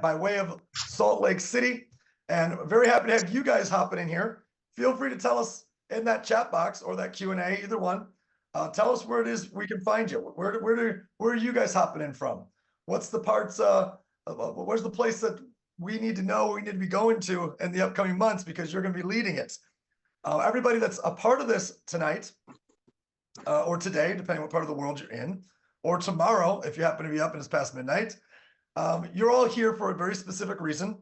by way of Salt Lake City. And very happy to have you guys hopping in here. Feel free to tell us in that chat box or that Q&A, either one. Tell us where it is we can find you. Where are you guys hopping in from? What's the parts, where's the place that we need to know we need to be going to in the upcoming months, because you're going to be leading it. Everybody that's a part of this tonight or today, depending what part of the world you're in, or tomorrow, if you happen to be up and it's past midnight, you're all here for a very specific reason.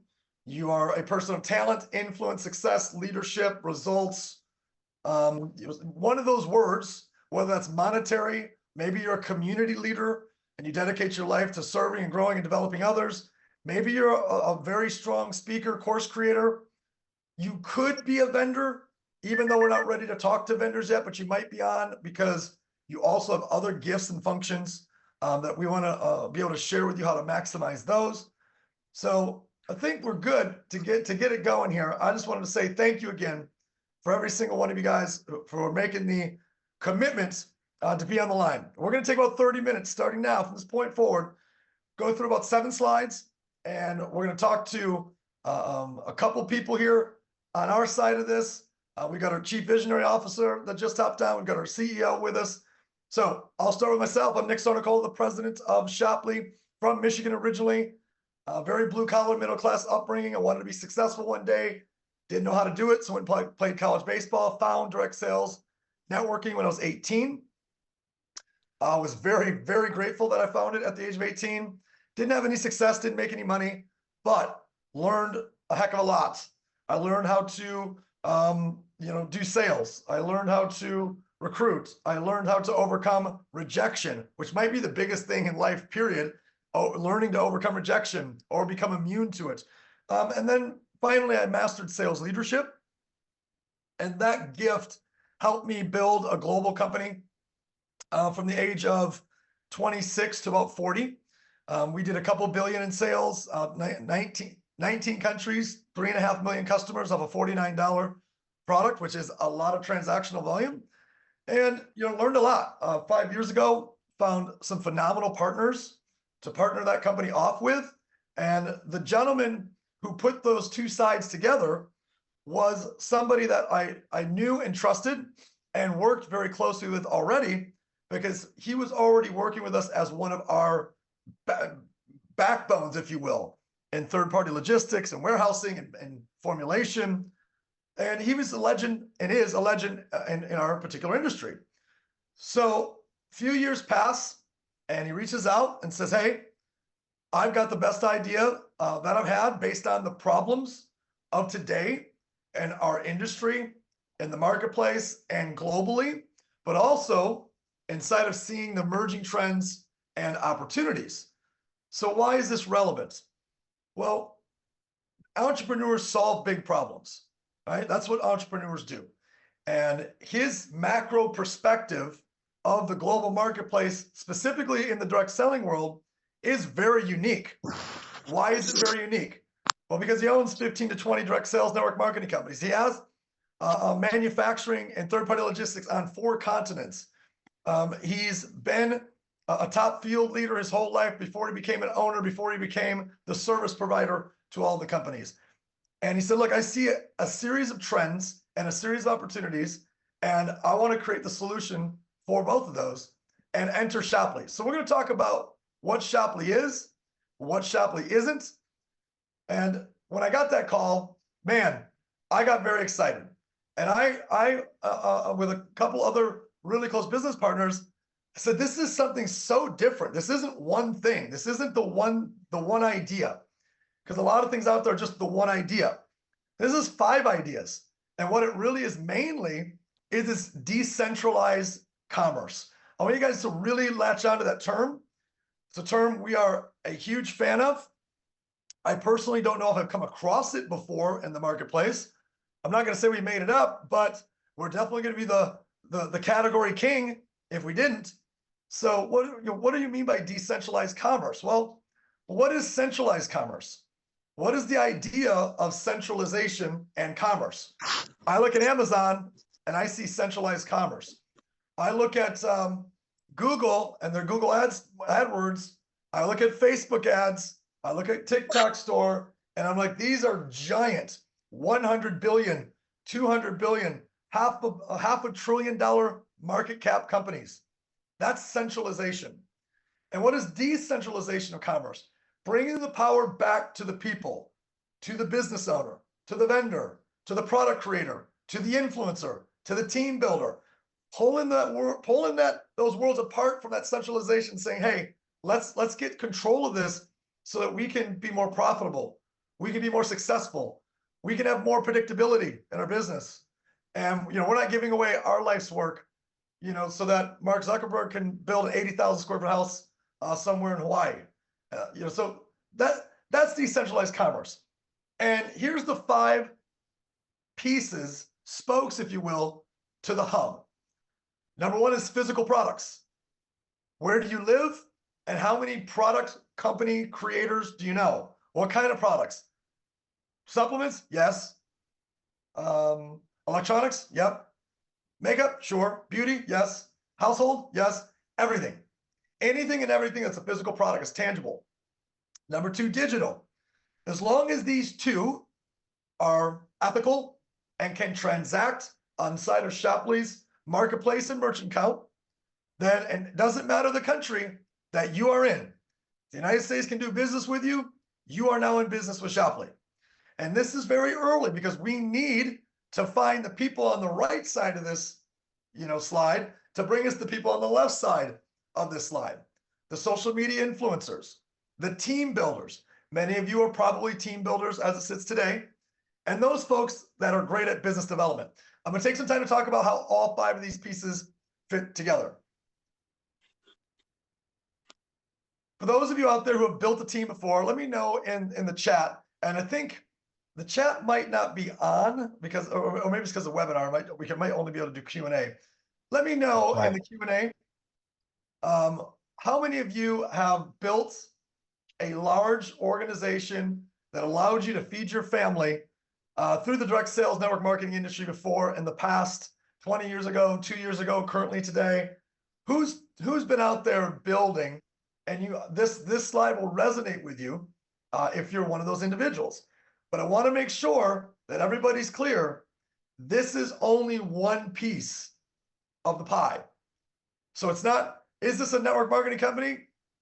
You are a person of talent, influence, success, leadership, results. One of those words, whether that's monetary, maybe you're a community leader and you dedicate your life to serving and growing and developing others. Maybe you're a very strong speaker, course creator. You could be a vendor, even though we're not ready to talk to vendors yet, but you might be on because you also have other gifts and functions that we want to be able to share with you how to maximize those. So I think we're good to get it going here. I just wanted to say thank you again for every single one of you guys for making the commitment to be on the line. We're going to take about 30 minutes starting now from this point forward, go through about 7 slides, and we're going to talk to a couple people here on our side of this. We got our Chief Visionary Officer that just hopped down. We've got our CEO with us. So I'll start with myself. I'm Nick Sarnicolo, the president of Shopley, from Michigan originally. Very blue-collar, middle-class upbringing. I wanted to be successful one day. Didn't know how to do it, so went and played college baseball, found direct sales, networking when I was 18. I was very, very grateful that I found it at the age of 18. Didn't have any success, didn't make any money, but learned a heck of a lot. I learned how to do sales. I learned how to recruit. I learned how to overcome rejection, which might be the biggest thing in life, period. Learning to overcome rejection or become immune to it. And then finally, I mastered sales leadership. And that gift helped me build a global company from the age of 26 to about 40. We did a couple billion in sales, 19 countries, 3.5 million customers of a $49 product, which is a lot of transactional volume. And learned a lot. 5 years ago, found some phenomenal partners to partner that company off with. And the gentleman who put those two sides together was somebody that I knew and trusted and worked very closely with already, because he was already working with us as one of our backbones, if you will, in third-party logistics and warehousing and formulation. And he was a legend and is a legend in our particular industry. So a few years pass and he reaches out and says, hey, I've got the best idea that I've had based on the problems of today and our industry in the marketplace and globally, but also inside of seeing the emerging trends and opportunities. So why is this relevant? Well, entrepreneurs solve big problems, right? That's what entrepreneurs do. And his macro perspective of the global marketplace, specifically in the direct selling world, is very unique. Why is it very unique? Well, because he owns 15 to 20 direct sales network marketing companies. He has manufacturing and third-party logistics on 4 continents. He's been a top field leader his whole life before he became an owner, before he became the service provider to all the companies. And he said, look, I see a series of trends and a series of opportunities, and I want to create the solution for both of those and enter Shopley. So we're going to talk about what Shopley is, what Shopley isn't. And when I got that call, man, I got very excited. And I with a couple other really close business partners, I said, this is something so different. This isn't one thing. This isn't the one idea. Because a lot of things out there are just the one idea. This is 5 ideas. And what it really is mainly is this decentralized commerce. I want you guys to really latch onto that term. It's a term we are a huge fan of. I personally don't know if I've come across it before in the marketplace. I'm not going to say we made it up, but we're definitely going to be the category king if we didn't. So what do you mean by decentralized commerce? Well, what is centralized commerce? What is the idea of centralization and commerce? I look at Amazon and I see centralized commerce. I look at Google and their Google AdWords. I look at Facebook ads I look at TikTok store and I'm like, these are giant 100 billion, 200 billion, half a trillion dollar market cap companies. That's centralization. And what is decentralization of commerce? Bringing the power back to the people, to the business owner, to the vendor, to the product creator, to the influencer, to the team builder, pulling those worlds apart from that centralization, saying, hey, let's get control of this so that we can be more profitable, we can be more successful, we can have more predictability in our business. And we're not giving away our life's work, so that Mark Zuckerberg can build an 80,000 square foot house somewhere in Hawaii. So that's decentralized commerce. And here's the 5 pieces, spokes, if you will, to the hub. Number 1 is physical products. Where do you live? And how many product company creators do you know? What kind of products? Supplements? Yes. Electronics? Yep. Makeup? Sure. Beauty? Yes. Household? Yes. Everything. Anything and everything that's a physical product is tangible. Number 2, digital. As long as these 2 are ethical and can transact inside of Shoply's marketplace and merchant count, then, and it doesn't matter the country that you are in, the United States can do business with you. You are now in business with Shoply. And this is very early because we need to find the people on the right side of this, slide to bring us the people on the left side of this slide. The social media influencers, the team builders. Many of you are probably team builders as it sits today. And those folks that are great at business development. I'm going to take some time to talk about how all 5 of these pieces fit together. For those of you out there who have built a team before, let me know in the chat. And I think the chat might not be on because, or maybe it's because of the webinar. We might only be able to do Q&A. Let me know in the Q&A how many of you have built a large organization that allowed you to feed your family through the direct sales network marketing industry before, in the past, 20 years ago, 2 years ago, currently today. Who's been out there building? And this slide will resonate with you if you're one of those individuals. But I want to make sure that everybody's clear. This is only one piece of the pie. So it's not, is this a network marketing company?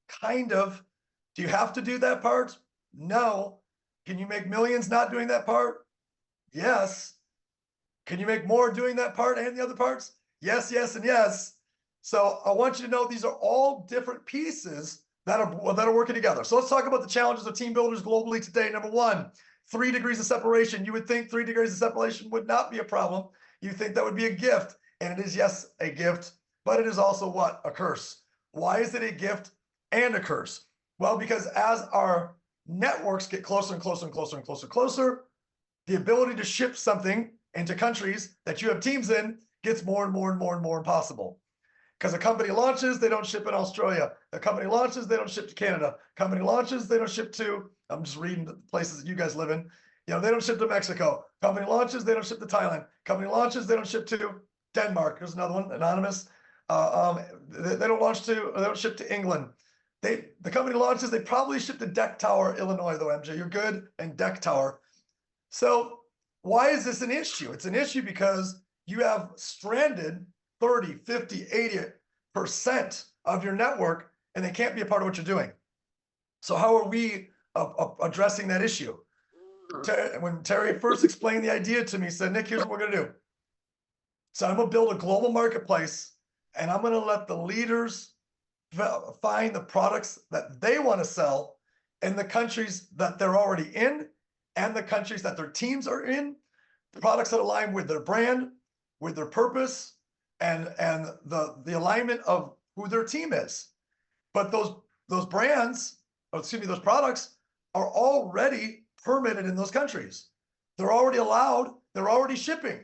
Kind of. Do you have to do that part? No. Can you make millions not doing that part? Yes. Can you make more doing that part and the other parts? Yes, yes, and yes. So I want you to know these are all different pieces that are working together. So let's talk about the challenges of team builders globally today. Number 1, 3 degrees of separation. You would think 3 degrees of separation would not be a problem. You think that would be a gift. And it is, yes, a gift, but it is also what? A curse. Why is it a gift and a curse? Well, because as our networks get closer and closer and closer and closer and closer, the ability to ship something into countries that you have teams in gets more and more and more and more impossible. Because a company launches, they don't ship in Australia. A company launches, they don't ship to Canada. Company launches, they don't ship to, I'm just reading the places that you guys live in. They don't ship to Mexico. Company launches, they don't ship to Thailand. Company launches, they don't ship to Denmark. There's another one, anonymous. They don't ship to England. The company launches, they probably ship to Deck Tower, Illinois, though, MJ. You're good, and Deck Tower. So why is this an issue? It's an issue because you have stranded 30, 50, 80% of your network, and they can't be a part of what you're doing. So how are we addressing that issue? When Terry first explained the idea to me, he said, Nick, here's what we're going to do. So I'm going to build a global marketplace, and I'm going to let the leaders find the products that they want to sell in the countries that they're already in and the countries that their teams are in, products that align with their brand, with their purpose, and the alignment of who their team is. But those brands, those products are already permitted in those countries. They're already allowed, they're already shipping.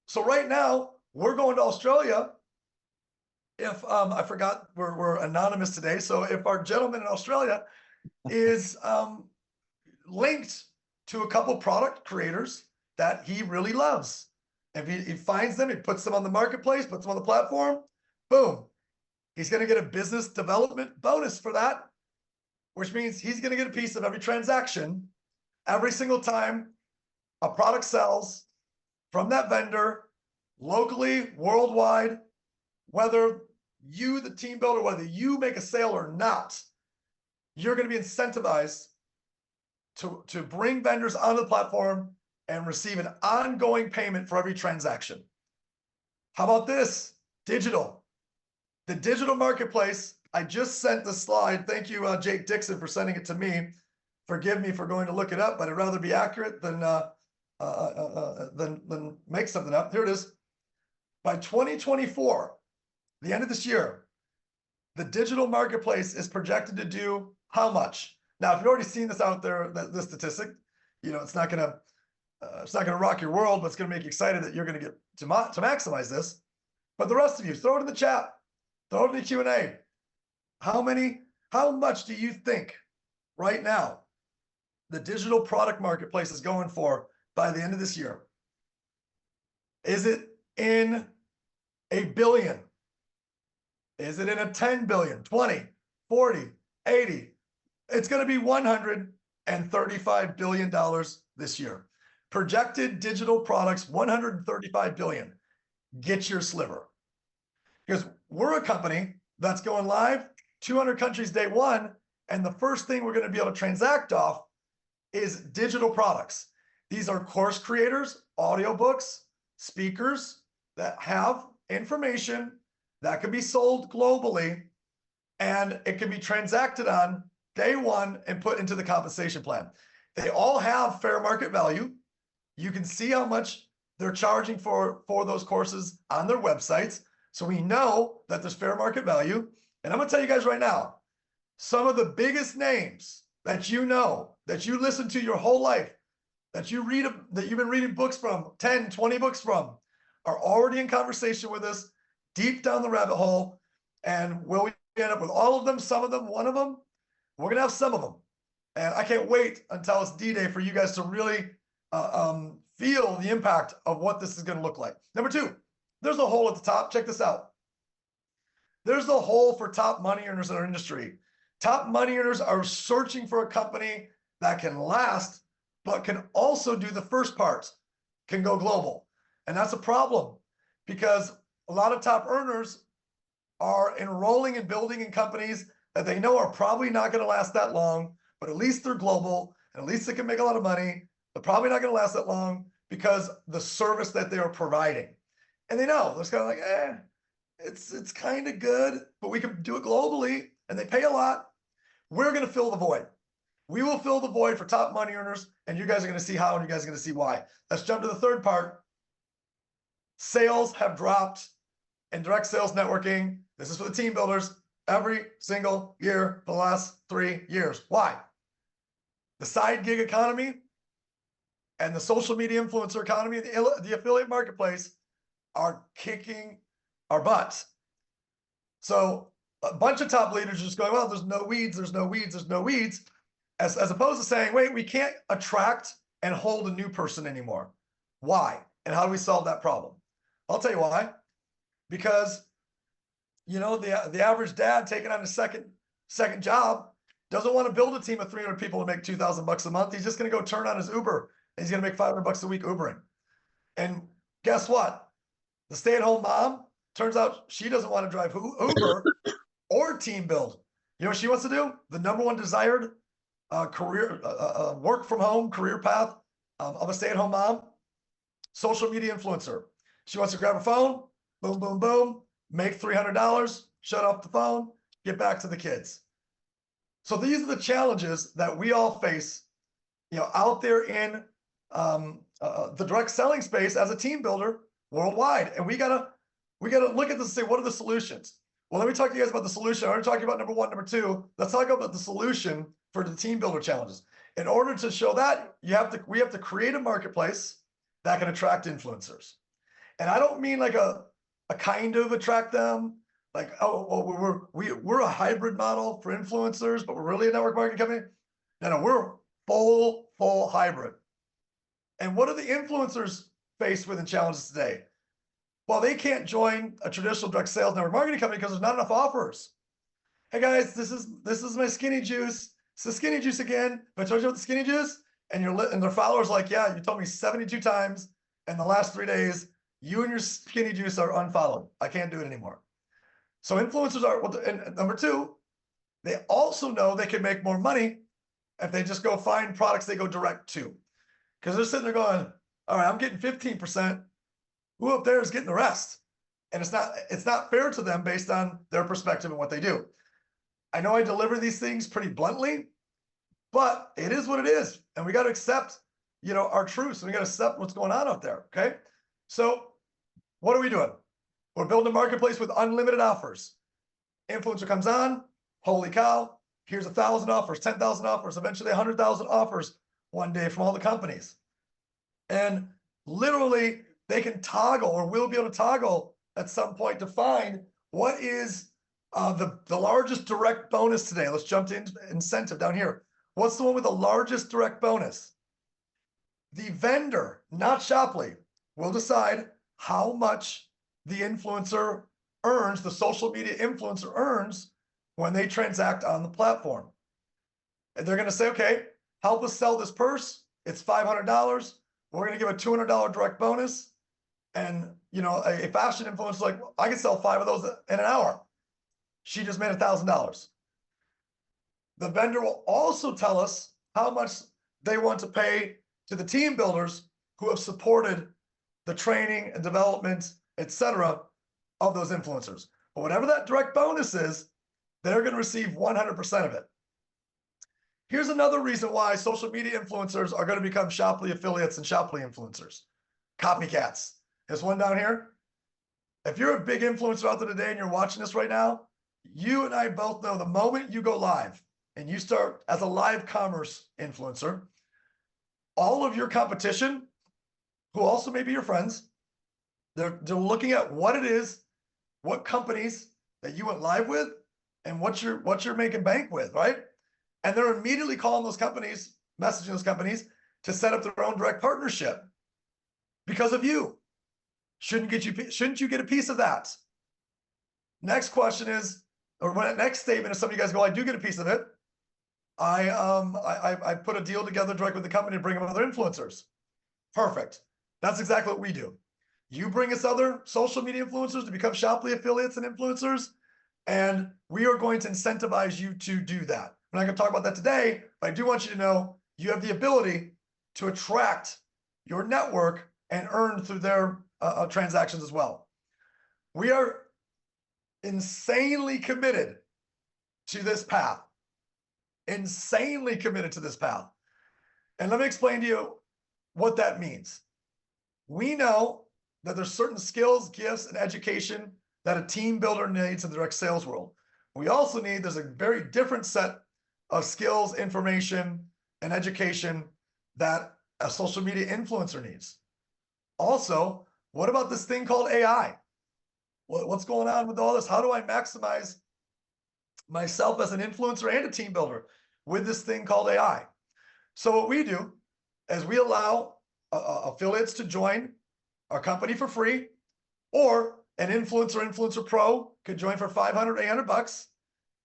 So right now, we're going to Australia. If I forgot, we're anonymous today. So if our gentleman in Australia is linked to a couple product creators that he really loves, if he finds them, he puts them on the marketplace, puts them on the platform, boom, he's going to get a business development bonus for that. which means he's going to get a piece of every transaction every single time a product sells from that vendor, locally, worldwide, whether you, the team builder, whether you make a sale or not, you're going to be incentivized to bring vendors onto the platform and receive an ongoing payment for every transaction. How about this? Digital. The digital marketplace. I just sent the slide. Thank you, Jake Dixon, for sending it to me. Forgive me for going to look it up, but I'd rather be accurate than make something up. Here it is. By 2024, the end of this year, the digital marketplace is projected to do how much? Now, if you've already seen this out there, this statistic, you know, it's not gonna rock your world, but it's gonna make you excited that you're gonna get to maximize this. But the rest of you, throw it in the chat, throw it in the Q&A. How much do you think right now the digital product marketplace is going for by the end of this year? Is it in a billion? Is it in a 10 billion, 20, 40, 80? It's going to be $135 billion this year. Projected digital products, $135 billion. Get your sliver. Because we're a company that's going live, 200 countries day one, and the first thing we're going to be able to transact off is digital products. These are course creators, audiobooks, speakers that have information that can be sold globally, and it can be transacted on day one and put into the compensation plan. They all have fair market value. You can see how much they're charging for those courses on their websites. So we know that there's fair market value. And I'm gonna tell you guys right now, some of the biggest names that you know, that you listen to your whole life, that you've been reading books from, 10, 20 books from, are already in conversation with us, deep down the rabbit hole. And will we end up with all of them, some of them, one of them? We're gonna have some of them. And I can't wait until it's D-Day for you guys to really feel the impact of what this is gonna look like. Number two, there's a hole at the top. Check this out. There's a hole for top money earners in our industry. Top money earners are searching for a company that can last, but can also do the first part, can go global. And that's a problem, because a lot of top earners are enrolling and building in companies that they know are probably not going to last that long, but at least they're global, and at least they can make a lot of money. They're probably not going to last that long because the service that they are providing. And they know, they're kind of like, it's kind of good, but we can do it globally, and they pay a lot. We're going to fill the void. We will fill the void for top money earners, and you guys are going to see how, and you guys are going to see why. Let's jump to the third part. Sales have dropped in direct sales networking. This is for the team builders every single year for the last 3 years. Why? The side gig economy and the social media influencer economy, the affiliate marketplace, are kicking our butts. So a bunch of top leaders are just going, well, there's no weeds, there's no weeds, there's no weeds, as opposed to saying, wait, we can't attract and hold a new person anymore. Why? And how do we solve that problem? I'll tell you why. Because, you know, the average dad taking on a second job doesn't want to build a team of 300 people to make $2,000 a month. He's just going to go turn on his Uber, and he's going to make $500 a week Ubering. And guess what? The stay-at-home mom, turns out she doesn't want to drive Uber or team build. You know what she wants to do? The number one desired career, work from home career path of a stay-at-home mom, social media influencer. She wants to grab her phone, boom, boom, boom, make $300, shut off the phone, get back to the kids. So these are the challenges that we all face, you know, out there in the direct selling space as a team builder worldwide. And we gotta look at this and say, what are the solutions? Well, let me talk to you guys about the solution. I already talked about number one. Number two, let's talk about the solution for the team builder challenges. In order to show that, we have to create a marketplace that can attract influencers. And I don't mean like a kind of attract them, like, oh, we're a hybrid model for influencers, but we're really a network marketing company. No, we're full hybrid. And what are the influencers faced with in challenges today? Well, they can't join a traditional direct sales network marketing company because there's not enough offers. Hey guys, this is my skinny juice. it's the skinny juice again. But I told you about the skinny juice, and and their followers like, yeah, you told me 72 times in the last 3 days, you and your skinny juice are unfollowed. I can't do it anymore. So influencers are, and number two, they also know they can make more money if they just go find products they go direct to. Because they're sitting there going, all right, I'm getting 15%. Who up there is getting the rest? And it's not fair to them based on their perspective and what they do. I know I deliver these things pretty bluntly, but it is what it is. And we got to accept, our truths. And we got to accept what's going on out there. Okay. So what are we doing? We're building a marketplace with unlimited offers. Influencer comes on, holy cow, here's 1,000 offers, 10,000 offers, eventually 100,000 offers one day from all the companies. And literally they can toggle, or will be able to toggle at some point, to find what is the largest direct bonus today. Let's jump to incentive down here. What's the one with the largest direct bonus? The vendor, not Shoply, will decide how much the influencer earns, the social media influencer earns, when they transact on the platform. And they're going to say, okay, help us sell this purse. It's $500. We're going to give a $200 direct bonus. And, a fashion influencer like, I can sell 5 of those in an hour. She just made $1,000. The vendor will also tell us how much they want to pay to the team builders who have supported the training and development, etc., of those influencers. But whatever that direct bonus is, they're going to receive 100% of it. Here's another reason why social media influencers are going to become Shoply affiliates and Shoply influencers. Copycats. There's one down here. If you're a big influencer out there today and you're watching this right now, you and I both know the moment you go live and you start as a live commerce influencer, all of your competition, who also may be your friends, they're looking at what it is, what companies that you went live with, and what you're making bank with, right? And they're immediately calling those companies, messaging those companies to set up their own direct partnership because of you. Shouldn't you get a piece of that? Next question is, or next statement is, some of you guys go, I do get a piece of it. I put a deal together direct with the company to bring them other influencers. Perfect. That's exactly what we do. You bring us other social media influencers to become Shoply affiliates and influencers, and we are going to incentivize you to do that. We're not going to talk about that today, but I do want you to know you have the ability to attract your network and earn through their transactions as well. We are insanely committed to this path. Insanely committed to this path. And let me explain to you what that means. We know that there's certain skills, gifts, and education that a team builder needs in the direct sales world. We also need, there's a very different set of skills, information, and education that a social media influencer needs. Also, what about this thing called AI? What's going on with all this? How do I maximize myself as an influencer and a team builder with this thing called AI? So what we do is we allow affiliates to join our company for free, or an influencer pro could join for 500, 800 bucks.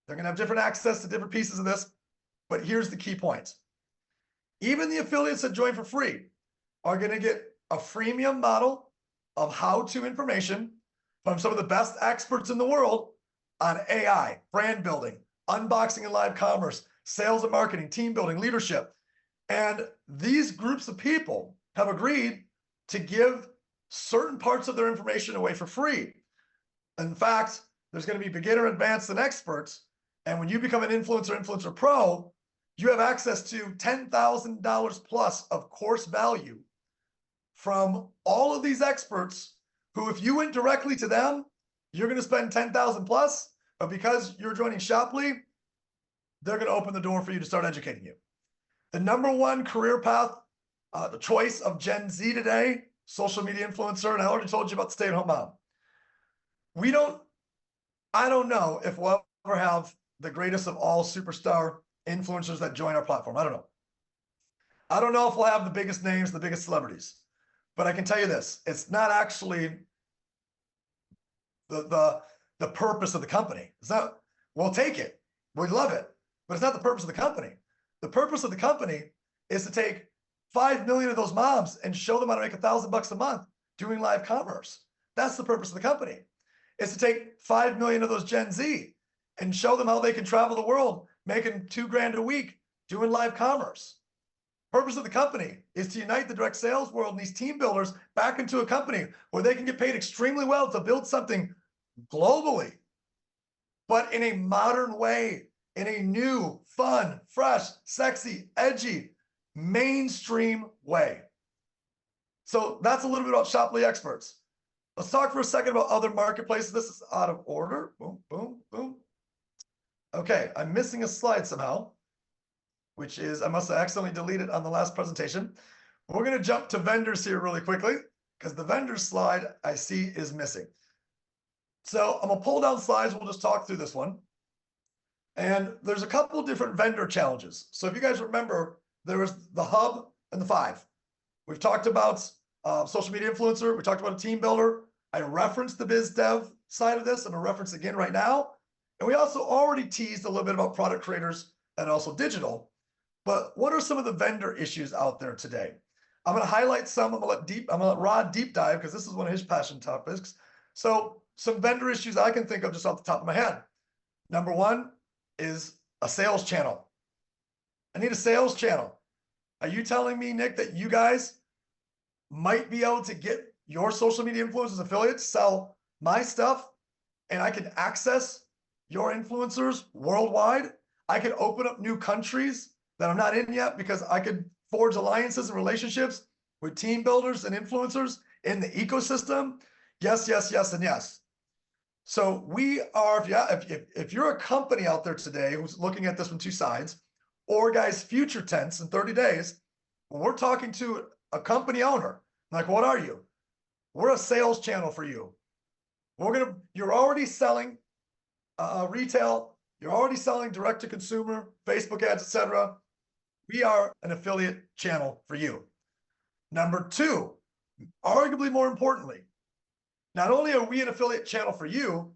They're going to have different access to different pieces of this. But here's the key point. Even the affiliates that join for free are going to get a freemium model of how-to information from some of the best experts in the world on AI, brand building, unboxing and live commerce, sales and marketing, team building, leadership. And these groups of people have agreed to give certain parts of their information away for free. In fact, there's going to be beginner, advanced, and experts. And when you become an influencer pro, you have access to $10,000 plus of course value from all of these experts who, if you went directly to them, you're going to spend 10,000 plus, but because you're joining Shoply, they're going to open the door for you to start educating you. The number one career path, the choice of Gen Z today, social media influencer, and I already told you about the stay-at-home mom. I don't know if we'll ever have the greatest of all superstar influencers that join our platform. I don't know. I don't know if we'll have the biggest names, the biggest celebrities, but I can tell you this, it's not actually the purpose of the company. It's not, we'll take it. We love it, but it's not the purpose of the company. The purpose of the company is to take 5 million of those moms and show them how to make $1,000 a month doing live commerce. That's the purpose of the company, is to take 5 million of those Gen Z and show them how they can travel the world making $2,000 a week doing live commerce. Purpose of the company is to unite the direct sales world and these team builders back into a company where they can get paid extremely well to build something globally, but in a modern way, in a new, fun, fresh, sexy, edgy, mainstream way. So that's a little bit about Shoply Experts. Let's talk for a second about other marketplaces. This is out of order. Boom, boom, boom. Okay, I'm missing a slide somehow, which is, I must have accidentally deleted on the last presentation. We're going to jump to vendors here really quickly because the vendor slide I see is missing. So I'm going to pull down slides. We'll just talk through this one. And there's a couple of different vendor challenges. So if you guys remember, there was the hub and the 5. We've talked about social media influencer. We talked about a team builder. I referenced the biz dev side of this. I'm going to reference again right now. And we also already teased a little bit about product creators and also digital. But what are some of the vendor issues out there today? I'm going to highlight some. I'm going to let Rod deep dive because this is one of his passion topics. So some vendor issues I can think of just off the top of my head. Number one is a sales channel. I need a sales channel. Are you telling me, Nick, that you guys might be able to get your social media influencers affiliates sell my stuff and I can access your influencers worldwide? I can open up new countries that I'm not in yet because I could forge alliances and relationships with team builders and influencers in the ecosystem. Yes, yes, yes, and yes. So we are, if you're a company out there today who's looking at this from two sides, or guys, future tense in 30 days, when we're talking to a company owner, like, what are you? We're a sales channel for you. You're already selling retail, you're already selling direct to consumer, Facebook ads, etc. We are an affiliate channel for you. Number two, arguably more importantly, not only are we an affiliate channel for you,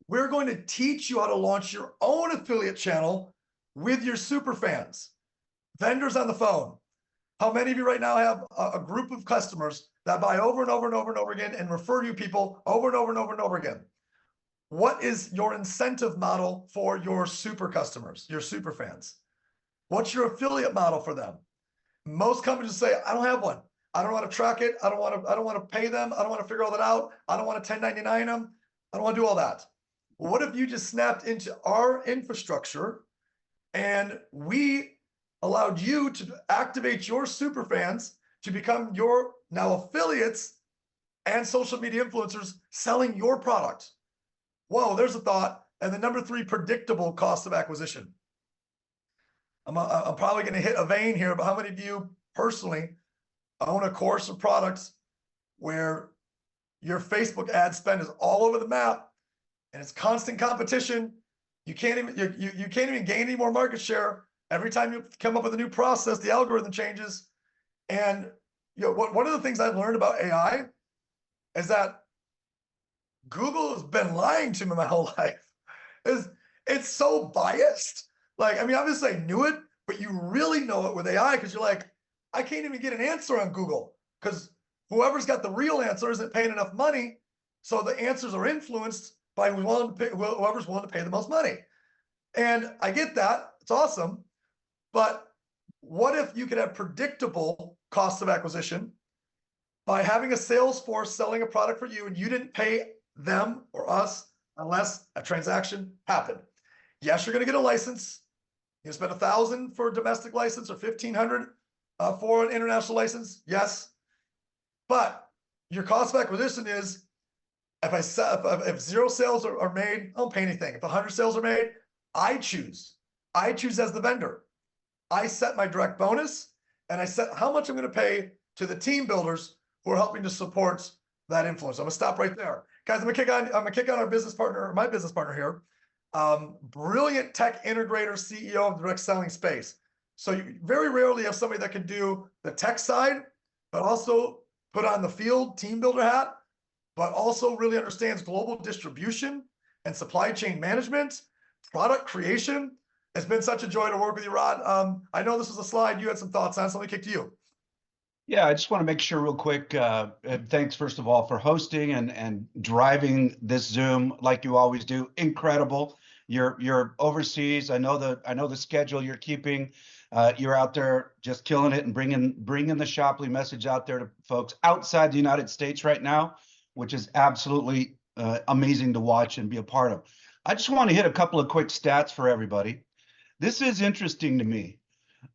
we're going to teach you how to launch your own affiliate channel with your super fans. Vendors on the phone. How many of you right now have a group of customers that buy over and over and over and over again and refer you people over and over and over and over again? What is your incentive model for your super customers, your super fans? What's your affiliate model for them? Most companies say, I don't have one. I don't want to track it. I don't want to pay them. I don't want to figure all that out. I don't want to 1099 them. I don't want to do all that. Well, what if you just snapped into our infrastructure and we allowed you to activate your super fans to become your now affiliates and social media influencers selling your product? Whoa, there's a thought. And the number three, predictable cost of acquisition. I'm probably going to hit a vein here, but how many of you personally own a course of products where your Facebook ad spend is all over the map and it's constant competition? You can't even gain any more market share. Every time you come up with a new process, the algorithm changes. And one of the things I've learned about AI is that Google has been lying to me my whole life. It's so biased. Like, I mean, obviously I knew it, but you really know it with AI because you're like, I can't even get an answer on Google because whoever's got the real answer isn't paying enough money. So the answers are influenced by whoever's willing to pay the most money. And I get that. It's awesome. But what if you could have predictable cost of acquisition by having a sales force selling a product for you and you didn't pay them or us unless a transaction happened? Yes, you're going to get a license. You spend $1,000 for a domestic license or $1,500 for an international license. Yes, but your cost of acquisition is if 0 sales are made, I don't pay anything. If 100 sales are made, I choose as the vendor. I set my direct bonus and I set how much I'm going to pay to the team builders who are helping to support that influence. I'm going to stop right there, guys. I'm going to kick on our business partner, my business partner here. Brilliant tech integrator, CEO of the direct selling space. So you very rarely have somebody that can do the tech side, but also put on the field team builder hat, but also really understands global distribution and supply chain management, product creation. It's been such a joy to work with you, Rod. I know this was a slide you had some thoughts on, so let me kick to you. Yeah, I just want to make sure real quick. Thanks, first of all, for hosting and driving this Zoom like you always do. Incredible. You're overseas. I know the schedule you're keeping. You're out there just killing it and bringing the Shopply message out there to folks outside the United States right now, which is absolutely amazing to watch and be a part of. I just want to hit a couple of quick stats for everybody. This is interesting to me.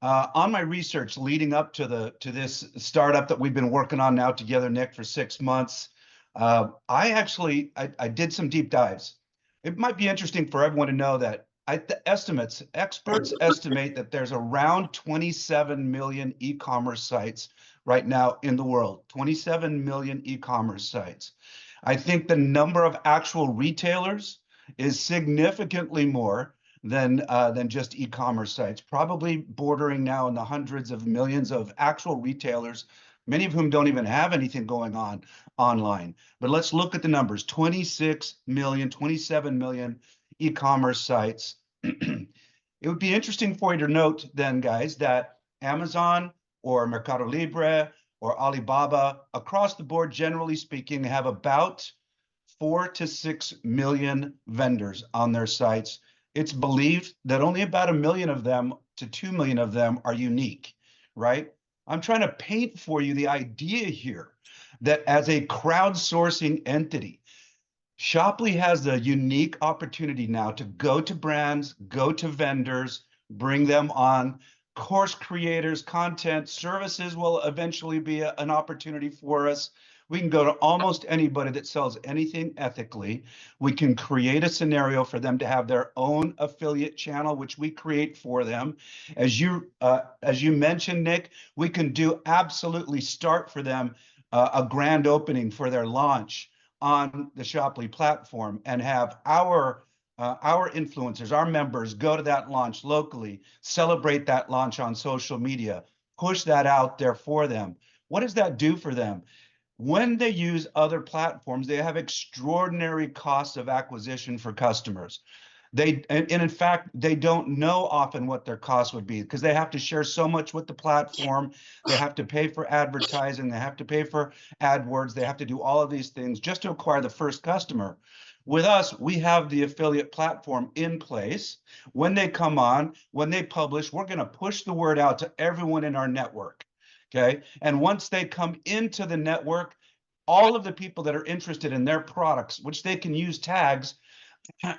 On my research leading up to this startup that we've been working on now together, Nick, for 6 months, I did some deep dives. It might be interesting for everyone to know that experts estimate that there's around 27 million e-commerce sites right now in the world. 27 million e-commerce sites. I think the number of actual retailers is significantly more than just e-commerce sites, probably bordering now in the hundreds of millions of actual retailers, many of whom don't even have anything going on online. But let's look at the numbers: 26 million, 27 million e-commerce sites. It would be interesting for you to note then, guys, that Amazon or Mercado Libre or Alibaba, across the board, generally speaking, have about 4 to 6 million vendors on their sites. It's believed that only about 1 million of them to 2 million of them are unique, right? I'm trying to paint for you the idea here that as a crowdsourcing entity, Shopply has the unique opportunity now to go to brands, go to vendors, bring them on. Course creators, content, services will eventually be an opportunity for us. We can go to almost anybody that sells anything ethically. We can create a scenario for them to have their own affiliate channel, which we create for them. As you mentioned, Nick, we can do absolutely start for them a grand opening for their launch on the Shopply platform and have our influencers, our members, go to that launch locally, celebrate that launch on social media, push that out there for them. What does that do for them? When they use other platforms, they have extraordinary costs of acquisition for customers. And in fact, they don't know often what their costs would be because they have to share so much with the platform. They have to pay for advertising. They have to pay for AdWords. They have to do all of these things just to acquire the first customer. With us, we have the affiliate platform in place. When they come on, when they publish, we're going to push the word out to everyone in our network. Okay. And once they come into the network, all of the people that are interested in their products, which they can use tags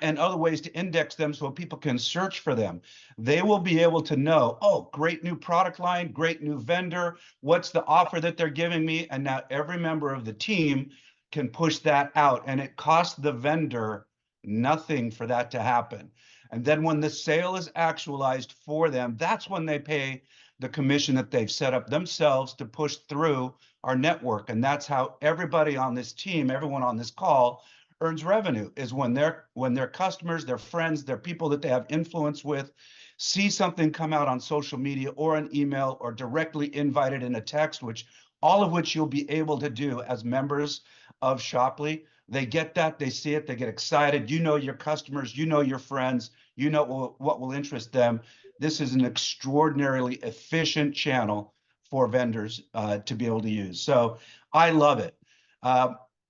and other ways to index them so people can search for them, they will be able to know, oh, great new product line, great new vendor, what's the offer that they're giving me? And now every member of the team can push that out, and it costs the vendor nothing for that to happen. And then when the sale is actualized for them, that's when they pay the commission that they've set up themselves to push through our network. And that's how everybody on this team, everyone on this call, earns revenue, is when their customers, their friends, their people that they have influence with see something come out on social media or an email or directly invited in a text, which all of which you'll be able to do as members of Shopply. They get that, they see it, they get excited. You know your customers, you know your friends, you know what will interest them. This is an extraordinarily efficient channel for vendors to be able to use. So I love it.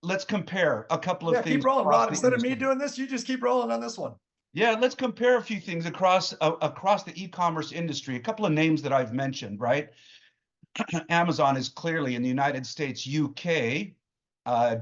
Let's compare a couple of things. Keep rolling, Rod. Instead of me doing this, you just keep rolling on this one. Yeah, let's compare a few things across the e-commerce industry. A couple of names that I've mentioned, right? Amazon is clearly in the United States, UK,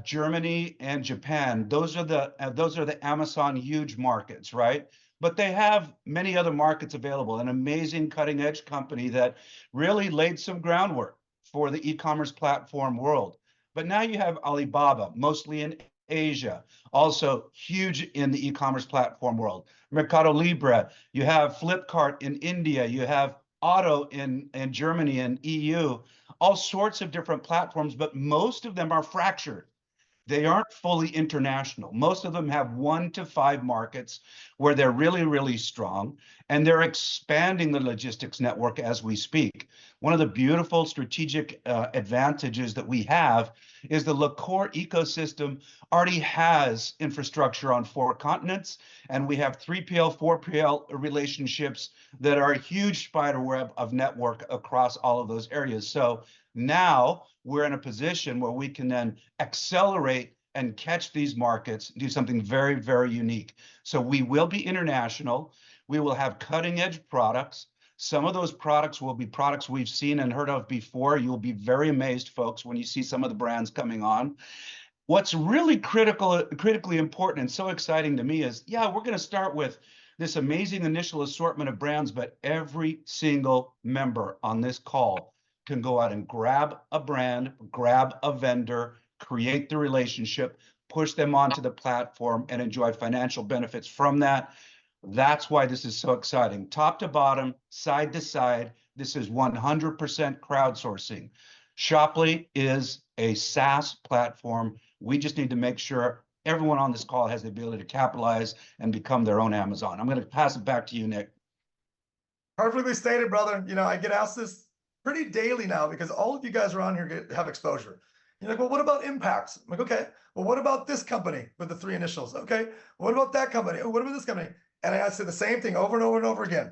Germany, and Japan. Those are the Amazon huge markets, right? But they have many other markets available. An amazing cutting edge company that really laid some groundwork for the e-commerce platform world. But now you have Alibaba, mostly in Asia, also huge in the e-commerce platform world. Mercado Libre, you have Flipkart in India, you have Otto in Germany and EU, all sorts of different platforms, but most of them are fractured. They aren't fully international. Most of them have 1 to 5 markets where they're really, really strong, and they're expanding the logistics network as we speak. One of the beautiful strategic advantages that we have is the LaCour ecosystem already has infrastructure on 4 continents, and we have 3PL, 4PL relationships that are a huge spider web of network across all of those areas. So now we're in a position where we can then accelerate and catch these markets, do something very, very unique. So we will be international. We will have cutting edge products. Some of those products will be products we've seen and heard of before. You'll be very amazed, folks, when you see some of the brands coming on. What's really critically important and so exciting to me is, yeah, we're going to start with this amazing initial assortment of brands, but every single member on this call can go out and grab a brand, grab a vendor, create the relationship, push them onto the platform, and enjoy financial benefits from that. That's why this is so exciting. Top to bottom, side to side, this is 100% crowdsourcing. Shoply is a SaaS platform. We just need to make sure everyone on this call has the ability to capitalize and become their own Amazon. I'm going to pass it back to you, Nick. Perfectly stated, brother. You know, I get asked this pretty daily now because all of you guys around here have exposure. You're like, well, what about Impacts? I'm like, okay. Well, what about this company with the 3 initials? Okay. What about that company? What about this company? And I say the same thing over and over and over again.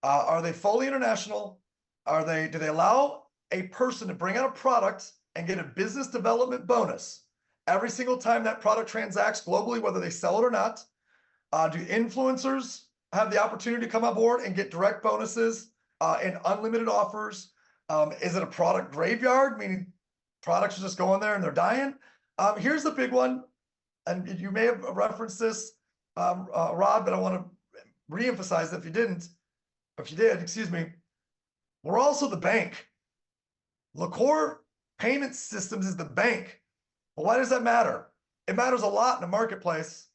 Are they fully international? Do they allow a person to bring out a product and get a business development bonus every single time that product transacts globally, whether they sell it or not? Do influencers have the opportunity to come on board and get direct bonuses and unlimited offers? Is it a product graveyard, meaning products are just going there and they're dying? Here's the big one, and you may have referenced this, Rod, but I want to reemphasize if you didn't, if you did, excuse me, we're also the bank. LaCour Payment Systems is the bank. Well, why does that matter? It matters a lot in the marketplace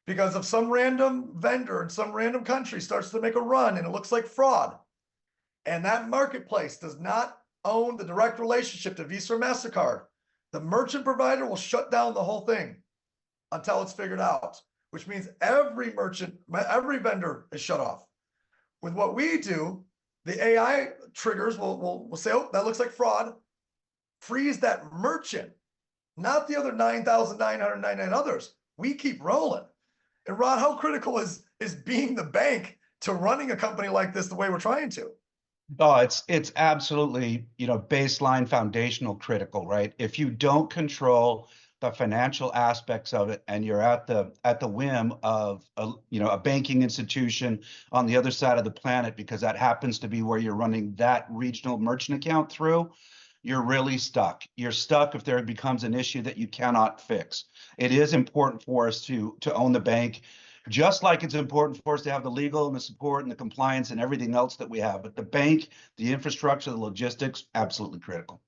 because if some random vendor in some random country starts to make a run and it looks like fraud, and that marketplace does not own the direct relationship to Visa or MasterCard, the merchant provider will shut down the whole thing until it's figured out, which means every merchant, every vendor is shut off. With what we do, the AI triggers will say, oh, that looks like fraud. Freeze that merchant, not the other 9,999 others. We keep rolling. And Rod, how critical is being the bank to running a company like this the way we're trying to? Oh, it's absolutely, baseline foundational critical, right? If you don't control the financial aspects of it and you're at the whim of a banking institution on the other side of the planet, because that happens to be where you're running that regional merchant account through, you're really stuck. You're stuck if there becomes an issue that you cannot fix. It is important for us to own the bank, just like it's important for us to have the legal and the support and the compliance and everything else that we have. But the bank, the infrastructure, the logistics, absolutely critical.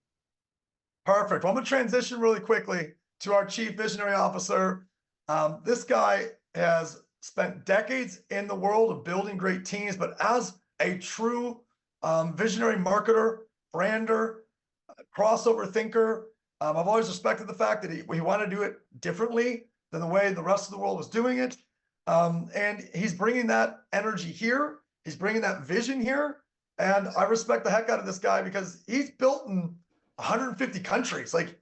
Perfect. Well, I'm going to transition really quickly to our Chief Visionary Officer. This guy has spent decades in the world of building great teams, but as a true visionary marketer, brander, crossover thinker, I've always respected the fact that he wanted to do it differently than the way the rest of the world was doing it. And he's bringing that energy here. He's bringing that vision here. And I respect the heck out of this guy because he's built in 150 countries. Like,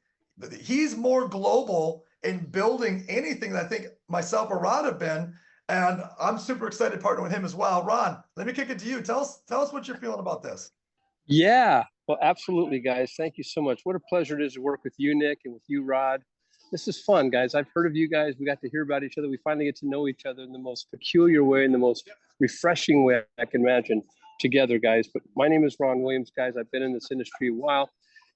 he's more global in building anything that I think myself or Rod have been. And I'm super excited to partner with him as well. Ron, let me kick it to you. Tell us what you're feeling about this. Yeah, well, absolutely, guys. Thank you so much. What a pleasure it is to work with you, Nick, and with you, Rod. This is fun, guys. I've heard of you guys. We got to hear about each other. We finally get to know each other in the most peculiar way, in the most refreshing way I can imagine together, guys. But my name is Ron Williams, guys. I've been in this industry a while,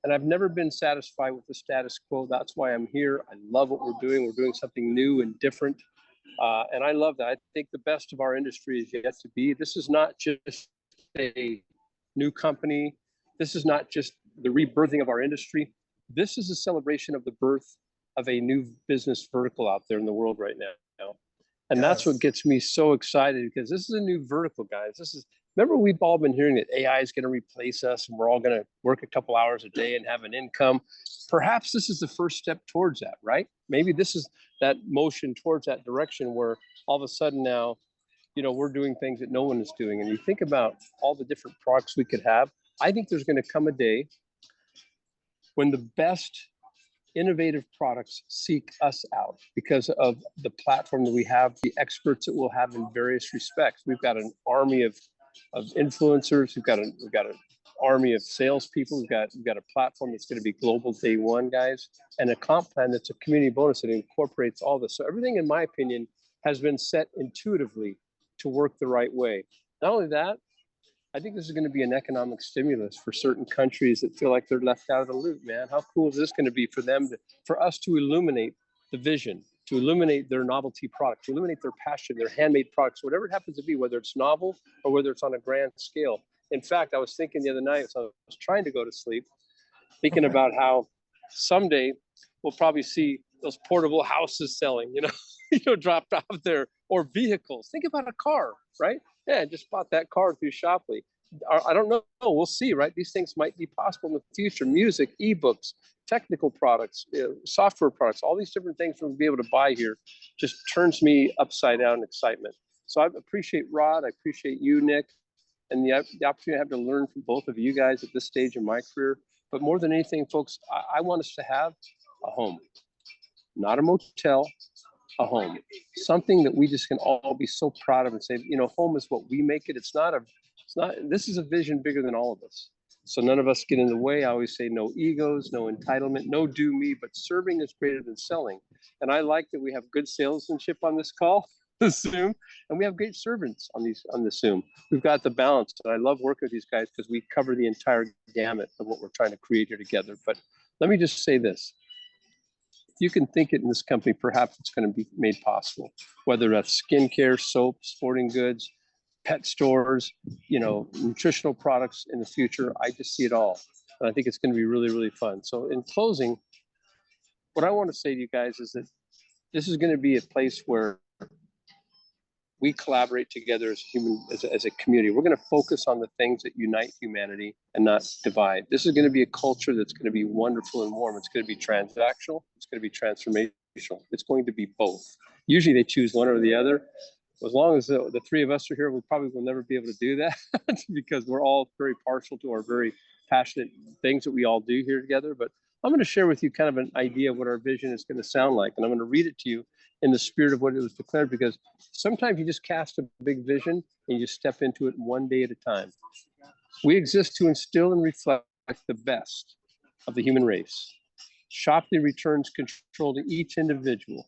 and I've never been satisfied with the status quo. That's why I'm here. I love what we're doing. We're doing something new and different. And I love that. I think the best of our industry is yet to be. This is not just a new company. This is not just the rebirthing of our industry. This is a celebration of the birth of a new business vertical out there in the world right now. And that's what gets me so excited, because this is a new vertical, guys. Remember, we've all been hearing that AI is going to replace us and we're all going to work a couple hours a day and have an income. Perhaps this is the first step towards that, right? Maybe this is that motion towards that direction where all of a sudden now, we're doing things that no one is doing. And you think about all the different products we could have. I think there's going to come a day when the best innovative products seek us out because of the platform that we have, the experts that we'll have in various respects. We've got an army of influencers. We've got an army of salespeople. We've got a platform that's going to be global day one, guys, and a comp plan that's a community bonus that incorporates all this. So everything, in my opinion, has been set intuitively to work the right way. Not only that, I think this is going to be an economic stimulus for certain countries that feel like they're left out of the loop, man. How cool is this going to be for them, for us to illuminate the vision, to illuminate their novelty product, to illuminate their passion, their handmade products, whatever it happens to be, whether it's novel or whether it's on a grand scale. In fact, I was thinking the other night, so I was trying to go to sleep, thinking about how someday we'll probably see those portable houses selling, dropped off there, or vehicles. Think about a car, right? Yeah, I just bought that car through Shopply. I don't know. We'll see, right? These things might be possible in the future. Music, ebooks, technical products, software products, all these different things we'll be able to buy here just turns me upside down in excitement. So I appreciate Rod. I appreciate you, Nick, and the opportunity I have to learn from both of you guys at this stage in my career. But more than anything, folks, I want us to have a home, not a motel, a home, something that we just can all be so proud of and say, home is what we make it. This is a vision bigger than all of us. So none of us get in the way. I always say no egos, no entitlement, no do me, but serving is greater than selling. And I like that we have good salesmanship on this call, the Zoom, and we have great servants on the Zoom. We've got the balance. And I love working with these guys because we cover the entire gamut of what we're trying to create here together. But let me just say this. You can think it in this company, perhaps it's going to be made possible, whether that's skincare, soap, sporting goods, pet stores, nutritional products in the future. I just see it all. And I think it's going to be really, really fun. So in closing, what I want to say to you guys is that this is going to be a place where we collaborate together as a community. We're going to focus on the things that unite humanity and not divide. This is going to be a culture that's going to be wonderful and warm. It's going to be transactional. It's going to be transformational. It's going to be both. Usually they choose one or the other. As long as the three of us are here, we probably will never be able to do that because we're all very partial to our very passionate things that we all do here together. But I'm going to share with you kind of an idea of what our vision is going to sound like. And I'm going to read it to you in the spirit of what it was declared, because sometimes you just cast a big vision and you step into it one day at a time. We exist to instill and reflect the best of the human race. Shopply returns control to each individual.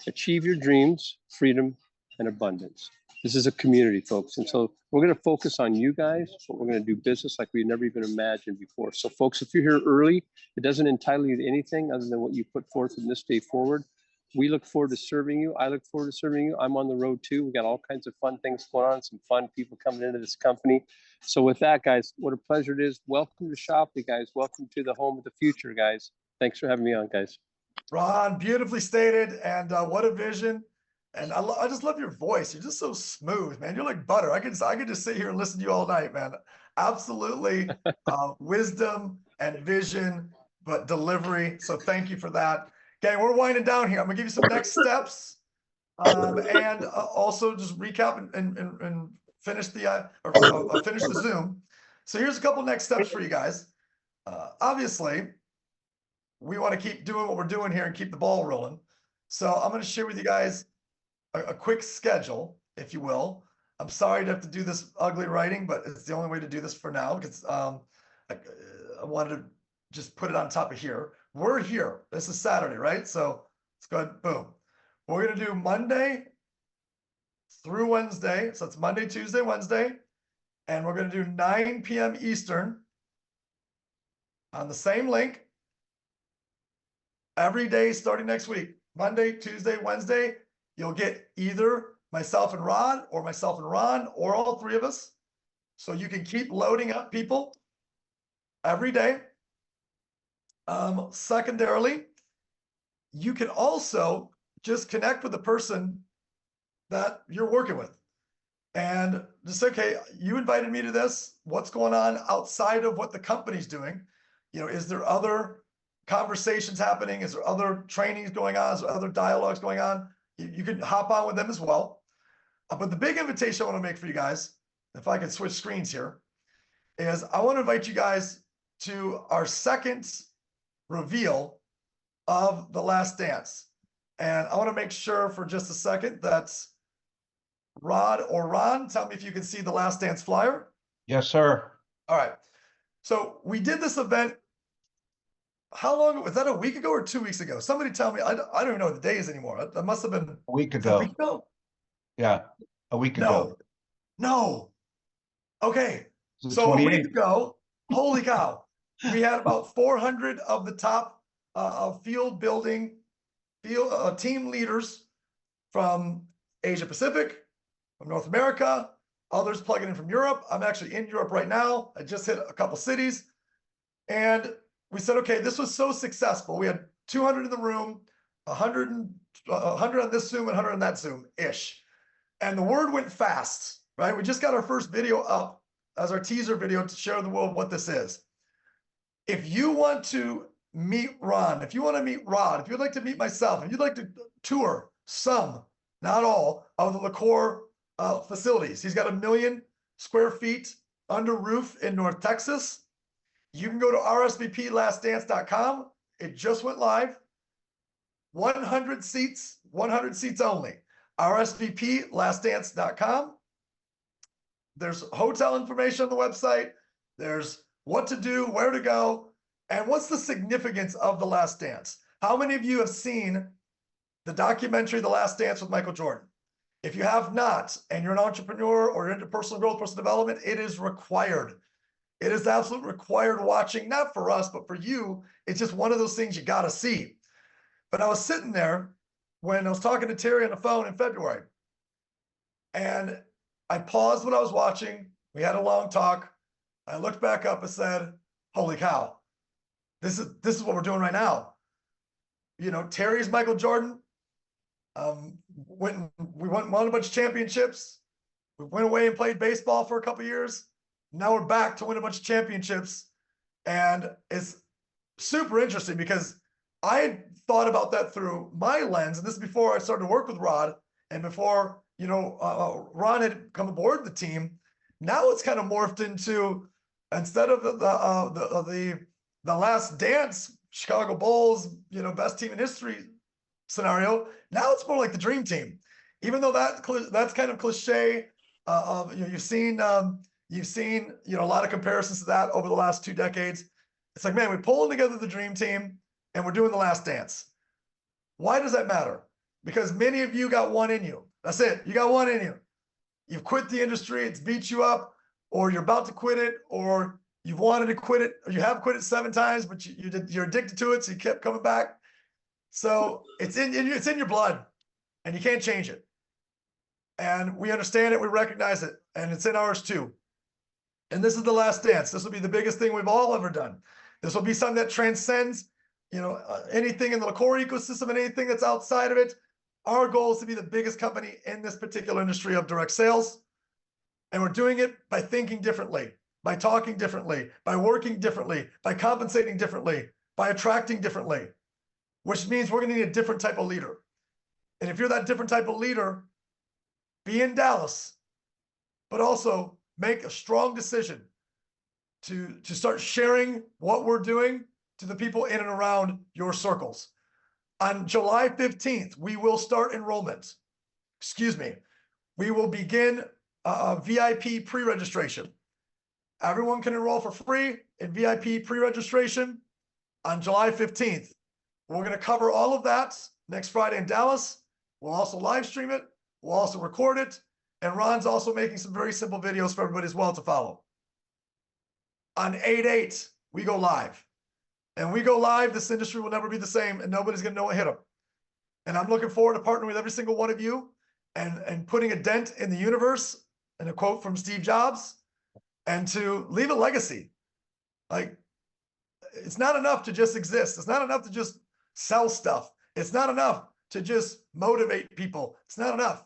Achieve your dreams, freedom, and abundance. This is a community, folks. And so we're going to focus on you guys, but we're going to do business like we never even imagined before. So folks, if you're here early, it doesn't entitle you to anything other than what you put forth from this day forward. We look forward to serving you. I look forward to serving you. I'm on the road too. We got all kinds of fun things going on, some fun people coming into this company. So with that, guys, what a pleasure it is. Welcome to Shopply, guys. Welcome to the home of the future, guys. Thanks for having me on, guys. Ron, beautifully stated, and what a vision. And I just love your voice. You're just so smooth, man. You're like butter. I could just sit here and listen to you all night, man. Absolutely, wisdom and vision, but delivery. So thank you for that. Okay, we're winding down here. I'm gonna give you some next steps, and also just recap and finish the finish the Zoom. So here's a couple next steps for you guys. Obviously, we want to keep doing what we're doing here and keep the ball rolling. So I'm going to share with you guys a quick schedule, if you will. I'm sorry to have to do this ugly writing, but it's the only way to do this for now, because I wanted to just put it on top of here. We're here. This is Saturday, right? So let's go ahead. Boom. We're going to do Monday through Wednesday. So it's Monday, Tuesday, Wednesday. And we're going to do 9 p.m. Eastern on the same link every day starting next week. Monday, Tuesday, Wednesday. You'll get either myself and Rod or myself and Ron or all three of us. So you can keep loading up people every day. Secondarily, you can also just connect with the person that you're working with and just say, okay, you invited me to this. What's going on outside of what the company's doing? Is there other conversations happening? Is there other trainings going on? Is there other dialogues going on? You can hop on with them as well. But the big invitation I want to make for you guys, if I can switch screens here, is I want to invite you guys to our second reveal of The Last Dance. And I want to make sure for just a second that Rod or Ron, tell me if you can see the Last Dance flyer. Yes, sir. All right. So we did this event. How long was that? A week ago or 2 weeks ago? Somebody tell me. I don't even know what the days anymore. That must have been A week is that a ago. week ago. Yeah, a week ago. No. Okay. It was So a week 28th. ago, holy cow, we had about 400 of the top field building team leaders from Asia Pacific, from North America, others plugging in from Europe. I'm actually in Europe right now. I just hit a couple cities. And we said, okay, this was so successful. We had 200 in the room, 100 on this Zoom and 100 on that Zoom-ish. And the word went fast, right? We just got our first video up as our teaser video to share the world what this is. If you want to meet Ron, if you want to meet Rod, if you'd like to meet myself, if you'd like to tour some, not all, of the LaCour facilities, he's got 1 million square feet under roof in North Texas. You can go to rsvplastdance.com. It just went live. 100 seats only. rsvplastdance.com. There's hotel information on the website. There's what to do, where to go, and what's the significance of The Last Dance. How many of you have seen the documentary The Last Dance with Michael Jordan? If you have not, and you're an entrepreneur or you're into personal growth, personal development, it is required. It is absolutely required watching, not for us, but for you. It's just one of those things you got to see. But I was sitting there when I was talking to Terry on the phone in February, and I paused what I was watching. We had a long talk. I looked back up and said, holy cow, this is what we're doing right now. You know, Terry's Michael Jordan. We won a bunch of championships. We went away and played baseball for a couple of years. Now we're back to win a bunch of championships. And it's super interesting because I had thought about that through my lens. And this is before I started to work with Rod and before, you know, Ron had come aboard the team. Now it's kind of morphed into, instead of the Last Dance, Chicago Bulls, you know, best team in history scenario, now it's more like the dream team. Even though that's kind of cliche, you know, you've seen you know, a lot of comparisons to that over the last 2 decades. It's like, man, we're pulling together the dream team and we're doing The Last Dance. Why does that matter? Because many of you got one in you. That's it. You got one in you. You've quit the industry, it's beat you up, or you're about to quit it, or you've wanted to quit it, or you have quit it 7 times, but you're addicted to it, so you kept coming back. So it's in your blood, and you can't change it. And we understand it, we recognize it, and it's in ours too. And this is The Last Dance. This will be the biggest thing we've all ever done. This will be something that transcends, you know, anything in the LaCour ecosystem and anything that's outside of it. Our goal is to be the biggest company in this particular industry of direct sales. And we're doing it by thinking differently, by talking differently, by working differently, by compensating differently, by attracting differently, which means we're going to need a different type of leader. And if you're that different type of leader, be in Dallas, but also make a strong decision to start sharing what we're doing to the people in and around your circles. On July 15th, we will start enrollment. Excuse me. We will begin VIP pre-registration. Everyone can enroll for free in VIP pre-registration on July 15th. We're going to cover all of that next Friday in Dallas. We'll also live stream it. We'll also record it. And Ron's also making some very simple videos for everybody as well to follow. On 8/8, we go live. And we go live, this industry will never be the same, and nobody's going to know what hit them. And I'm looking forward to partnering with every single one of you and putting a dent in the universe, and a quote from Steve Jobs, and to leave a legacy. Like, it's not enough to just exist. It's not enough to just sell stuff. It's not enough to just motivate people. It's not enough.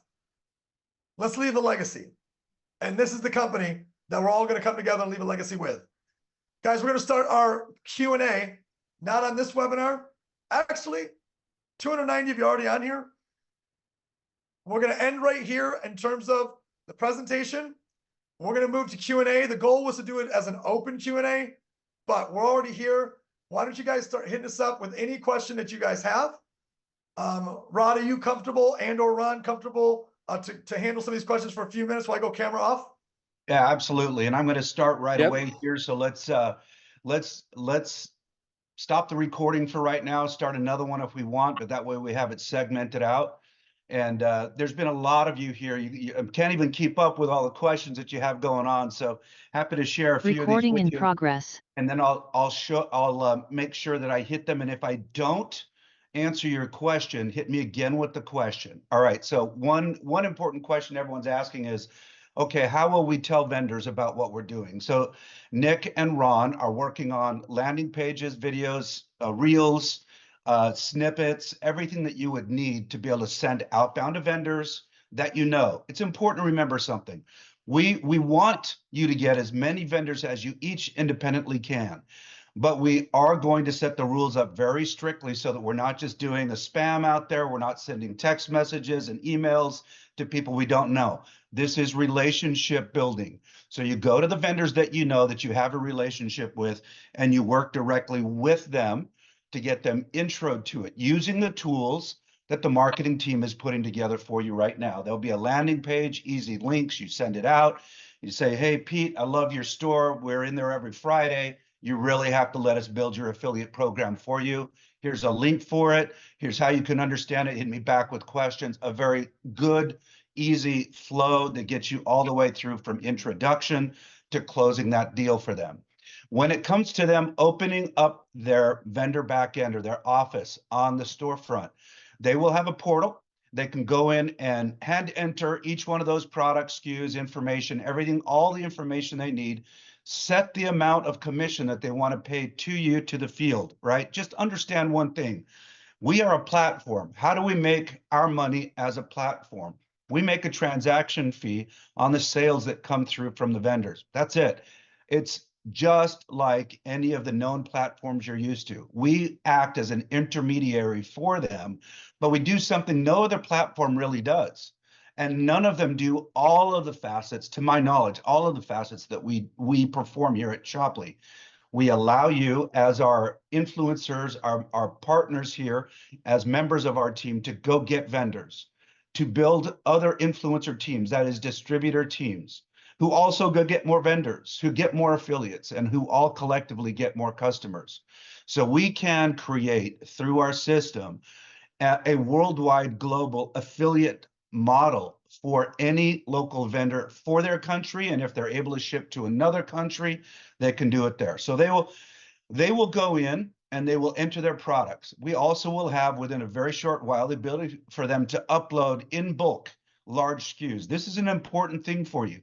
Let's leave a legacy. And this is the company that we're all going to come together and leave a legacy with. Guys, we're going to start our Q&A, not on this webinar. Actually, 290 of you are already on here. We're going to end right here in terms of the presentation. We're going to move to Q&A. The goal was to do it as an open Q&A, but we're already here. Why don't you guys start hitting us up with any question that you guys have? Rod, are you comfortable or Ron comfortable to handle some of these questions for a few minutes while I go camera off? Yeah, absolutely. And I'm going to start right Yep. away here. So let's stop the recording for right now, start another one if we want, but that way we have it segmented out. And there's been a lot of you here. You can't even keep up with all the questions that you have going on. So happy to share a few Recording of these in with you. progress. And then I'll make sure that I hit them. And if I don't answer your question, hit me again with the question. All right. So one important question everyone's asking is, okay, how will we tell vendors about what we're doing? So Nick and Ron are working on landing pages, videos, reels, snippets, everything that you would need to be able to send outbound to vendors that you know. It's important to remember something. We want you to get as many vendors as you each independently can, but we are going to set the rules up very strictly so that we're not just doing a spam out there. We're not sending text messages and emails to people we don't know. This is relationship building. So you go to the vendors that you know that you have a relationship with, and you work directly with them to get them introed to it using the tools that the marketing team is putting together for you right now. There'll be a landing page, easy links. You send it out. You say, hey, Pete, I love your store. We're in there every Friday. You really have to let us build your affiliate program for you. Here's a link for it. Here's how you can understand it. Hit me back with questions. A very good, easy flow that gets you all the way through from introduction to closing that deal for them. When it comes to them opening up their vendor backend or their office on the storefront, they will have a portal. They can go in and hand enter each one of those product SKUs, information, everything, all the information they need, set the amount of commission that they want to pay to you, to the field, right? Just understand one thing. We are a platform. How do we make our money as a platform? We make a transaction fee on the sales that come through from the vendors. That's it. It's just like any of the known platforms you're used to. We act as an intermediary for them, but we do something no other platform really does. And none of them do all of the facets, to my knowledge, all of the facets that we perform here at Shoply. We allow you as our influencers, our partners here, as members of our team, to go get vendors, to build other influencer teams, that is distributor teams, who also go get more vendors, who get more affiliates, and who all collectively get more customers. So we can create through our system a worldwide global affiliate model for any local vendor for their country. And if they're able to ship to another country, they can do it there. So they will go in and they will enter their products. We also will have, within a very short while, the ability for them to upload in bulk large SKUs. This is an important thing for you,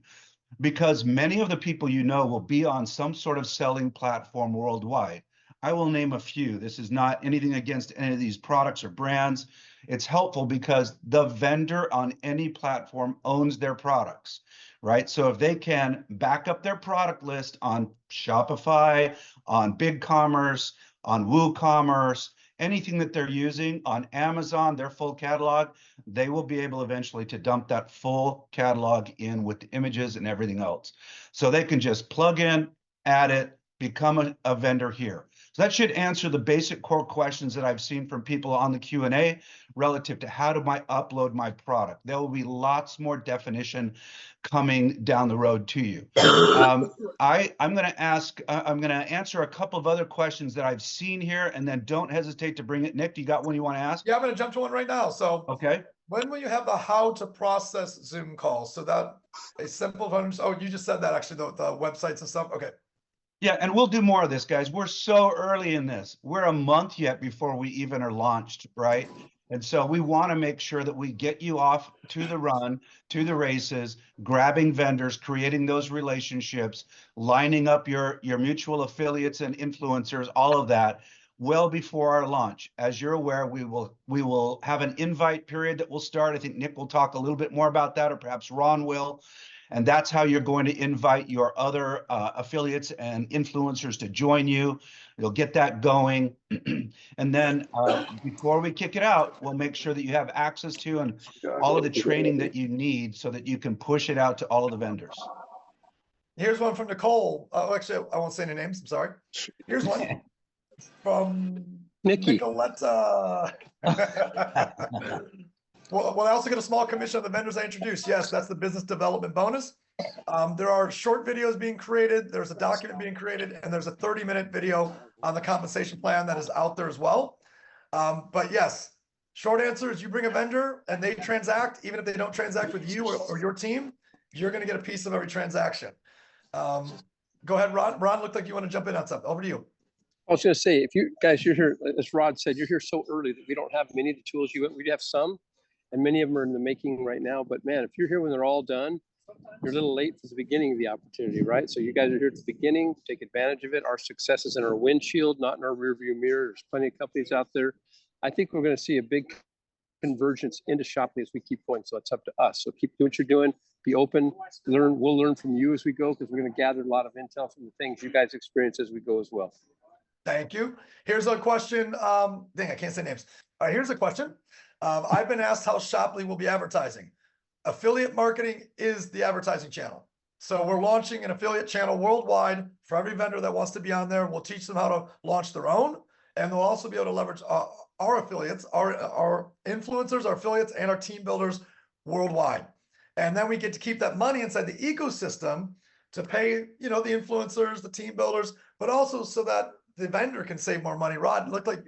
because many of the people you know will be on some sort of selling platform worldwide. I will name a few. This is not anything against any of these products or brands. It's helpful because the vendor on any platform owns their products, right? So if they can back up their product list on Shopify, on BigCommerce, on WooCommerce, anything that they're using on Amazon, their full catalog, they will be able eventually to dump that full catalog in with the images and everything else. So they can just plug in, add it, become a vendor here. So that should answer the basic core questions that I've seen from people on the Q&A relative to how do I upload my product. There will be lots more definition coming down the road to you. I'm going to answer a couple of other questions that I've seen here, and then don't hesitate to bring it. Nick, do you got one you want to ask? Yeah, I'm going to jump to one right now. So Okay. when will you have the how to process Zoom calls? So that a simple phone. Oh, you just said that actually, the websites and stuff. Okay. Yeah, and we'll do more of this, guys. We're so early in this. We're a month yet before we even are launched, right? And so we want to make sure that we get you off to the run, to the races, grabbing vendors, creating those relationships, lining up your mutual affiliates and influencers, all of that, well before our launch. As you're aware, we will have an invite period that will start. I think Nick will talk a little bit more about that, or perhaps Ron will. And that's how you're going to invite your other affiliates and influencers to join you. You'll get that going. And then before we kick it out, we'll make sure that you have access to and all of the training that you need so that you can push it out to all of the vendors. Here's one from Nicole. Oh, actually, I won't say any names. I'm sorry. Here's one from Nikki. Nicoletta. Well, I also get a small commission of the vendors I introduced. Yes, that's the business development bonus. There are short videos being created. There's a document being created, and there's a 30-minute video on the compensation plan that is out there as well. But yes, short answer is you bring a vendor and they transact, even if they don't transact with you or your team, you're going to get a piece of every transaction. Go ahead, Ron. Ron, looked like you want to jump in on something. Over to you. I was going to say, if you guys, you're here, as Rod said, you're here so early that we don't have many of the tools we have some, and many of them are in the making right now. But man, if you're here when they're all done, you're a little late for the beginning of the opportunity, right? So you guys are here at the beginning, take advantage of it. Our success is in our windshield, not in our rearview mirror. There's plenty of companies out there. I think we're going to see a big convergence into Shoply as we keep going. So it's up to us. So keep doing what you're doing. Be open, learn. We'll learn from you as we go, because we're going to gather a lot of intel from the things you guys experience as we go as well. Thank you. Here's a question. Dang, I can't say names. All right, here's a question. I've been asked how Shoply will be advertising. Affiliate marketing is the advertising channel. So we're launching an affiliate channel worldwide for every vendor that wants to be on there. We'll teach them how to launch their own, and they'll also be able to leverage our affiliates, our influencers, our affiliates, and our team builders worldwide. And then we get to keep that money inside the ecosystem to pay, the influencers, the team builders, but also so that the vendor can save more money. Rod, looked like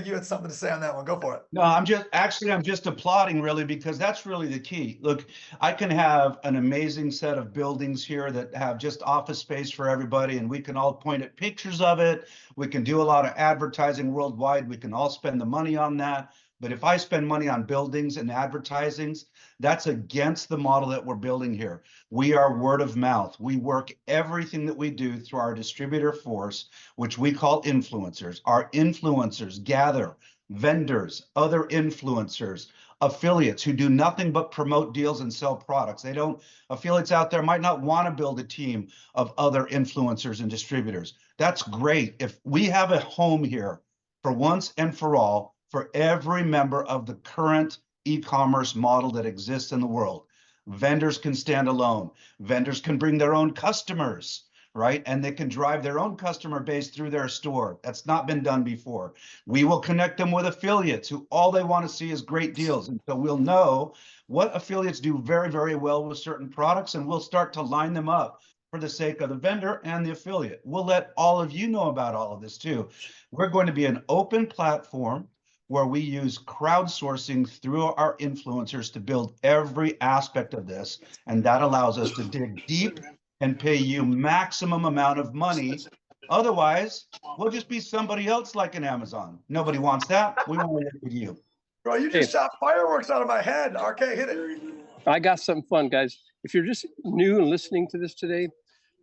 you had something to say on that one. Go for it. No, I'm just applauding, really, because that's really the key. Look, I can have an amazing set of buildings here that have just office space for everybody, and we can all point at pictures of it. We can do a lot of advertising worldwide. We can all spend the money on that. But if I spend money on buildings and advertisings, that's against the model that we're building here. We are word of mouth. We work everything that we do through our distributor force, which we call influencers. Our influencers gather vendors, other influencers, affiliates who do nothing but promote deals and sell products. Affiliates out there might not want to build a team of other influencers and distributors. That's great. If we have a home here for once and for all, for every member of the current e-commerce model that exists in the world. Vendors can stand alone. Vendors can bring their own customers, right? And they can drive their own customer base through their store. That's not been done before. We will connect them with affiliates who all they want to see is great deals. And so we'll know what affiliates do very, very well with certain products, and we'll start to line them up for the sake of the vendor and the affiliate. We'll let all of you know about all of this too. We're going to be an open platform where we use crowdsourcing through our influencers to build every aspect of this. And that allows us to dig deep and pay you maximum amount of money. Otherwise, we'll just be somebody else like an Amazon. Nobody wants that. We want to work with you. Bro, you just shot fireworks out of my head. RK, hit it. I got something fun, guys. If you're just new and listening to this today,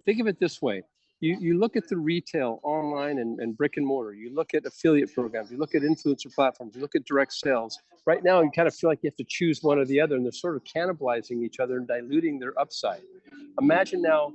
think of it this way. You look at the retail online and brick and mortar, you look at affiliate programs, you look at influencer platforms, you look at direct sales. Right now, you kind of feel like you have to choose one or the other, and they're sort of cannibalizing each other and diluting their upside. Imagine now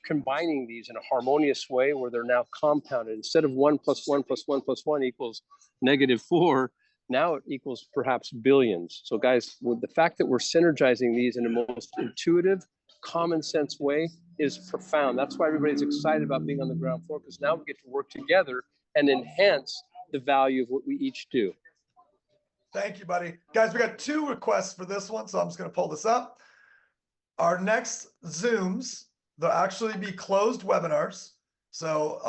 combining these in a harmonious way where they're now compounded. Instead of 1 + 1 + 1 + 1 equals -4, now it equals perhaps billions. So guys, with the fact that we're synergizing these in a most intuitive, common sense way is profound. That's why everybody's excited about being on the ground floor, because now we get to work together and enhance the value of what we each do. Thank you, buddy. Guys, we got 2 requests for this one, so I'm just going to pull this up. Our next Zooms, they'll actually be closed webinars. So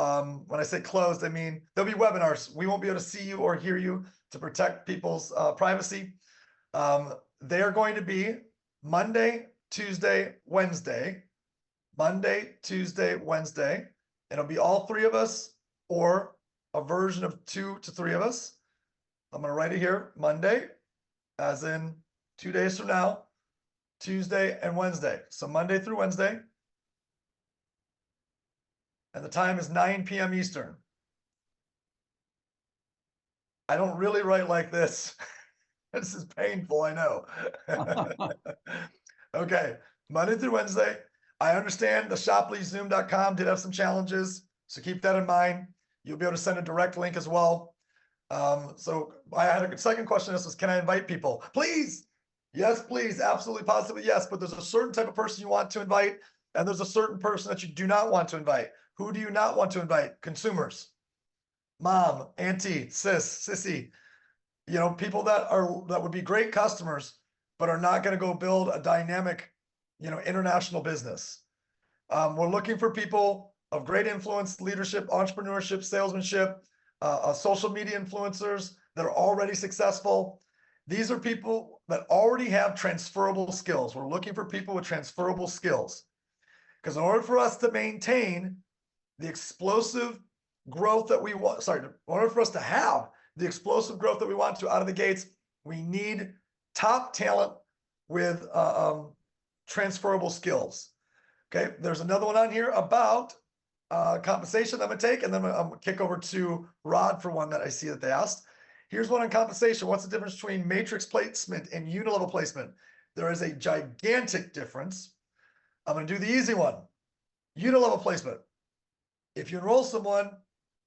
when I say closed, I mean there'll be webinars. We won't be able to see you or hear you to protect people's privacy. They are going to be Monday, Tuesday, Wednesday. Monday, Tuesday, Wednesday. It'll be all 3 of us or a version of 2 to 3 of us. I'm going to write it here. Monday, as in 2 days from now, Tuesday and Wednesday. So Monday through Wednesday. And the time is 9 p.m. Eastern. I don't really write like this. This is painful, I know. Okay, Monday through Wednesday. I understand the ShoplyZoom.com did have some challenges, so keep that in mind. You'll be able to send a direct link as well. So I had a second question. This was, can I invite people? Please. Yes, please. Absolutely, positively, yes. But there's a certain type of person you want to invite. And there's a certain person that you do not want to invite. Who do you not want to invite? Consumers, mom, auntie, sissy, people that would be great customers, but are not going to go build a dynamic, international business. We're looking for people of great influence, leadership, entrepreneurship, salesmanship, social media influencers that are already successful. These are people that already have transferable skills. We're looking for people with transferable skills. Because in order for us to maintain the explosive growth that we want, in order for us to have the explosive growth that we want to out of the gates, we need top talent with transferable skills. Okay, there's another one on here about compensation that I'm gonna take, and then I'm gonna kick over to Rod for one that I see that they asked. Here's one on compensation. What's the difference between matrix placement and unilevel placement? There is a gigantic difference. I'm gonna do the easy one. Unilevel placement. If you enroll someone,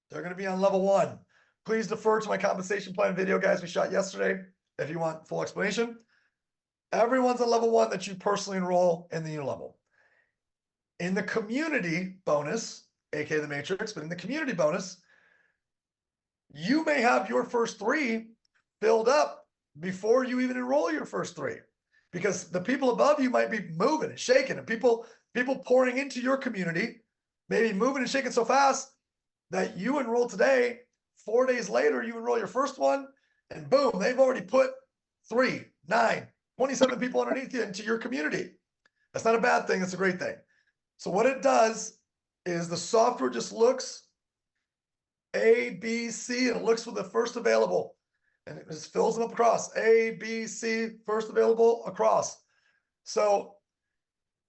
they're gonna be on level 1. Please defer to my compensation plan video, guys, we shot yesterday if you want full explanation. Everyone's on level 1 that you personally enroll in the unilevel. In the community bonus, aka the matrix, but in the community bonus, you may have your first 3 filled up before you even enroll your first 3, because the people above you might be moving and shaking, and people pouring into your community, maybe moving and shaking so fast that you enroll today, 4 days later, you enroll your first one, and boom, they've already put 3, 9, 27 people underneath you into your community. That's not a bad thing, it's a great thing. So what it does is the software just looks A, B, C, and it looks for the first available. And it just fills them up across. A, B, C, first available across. So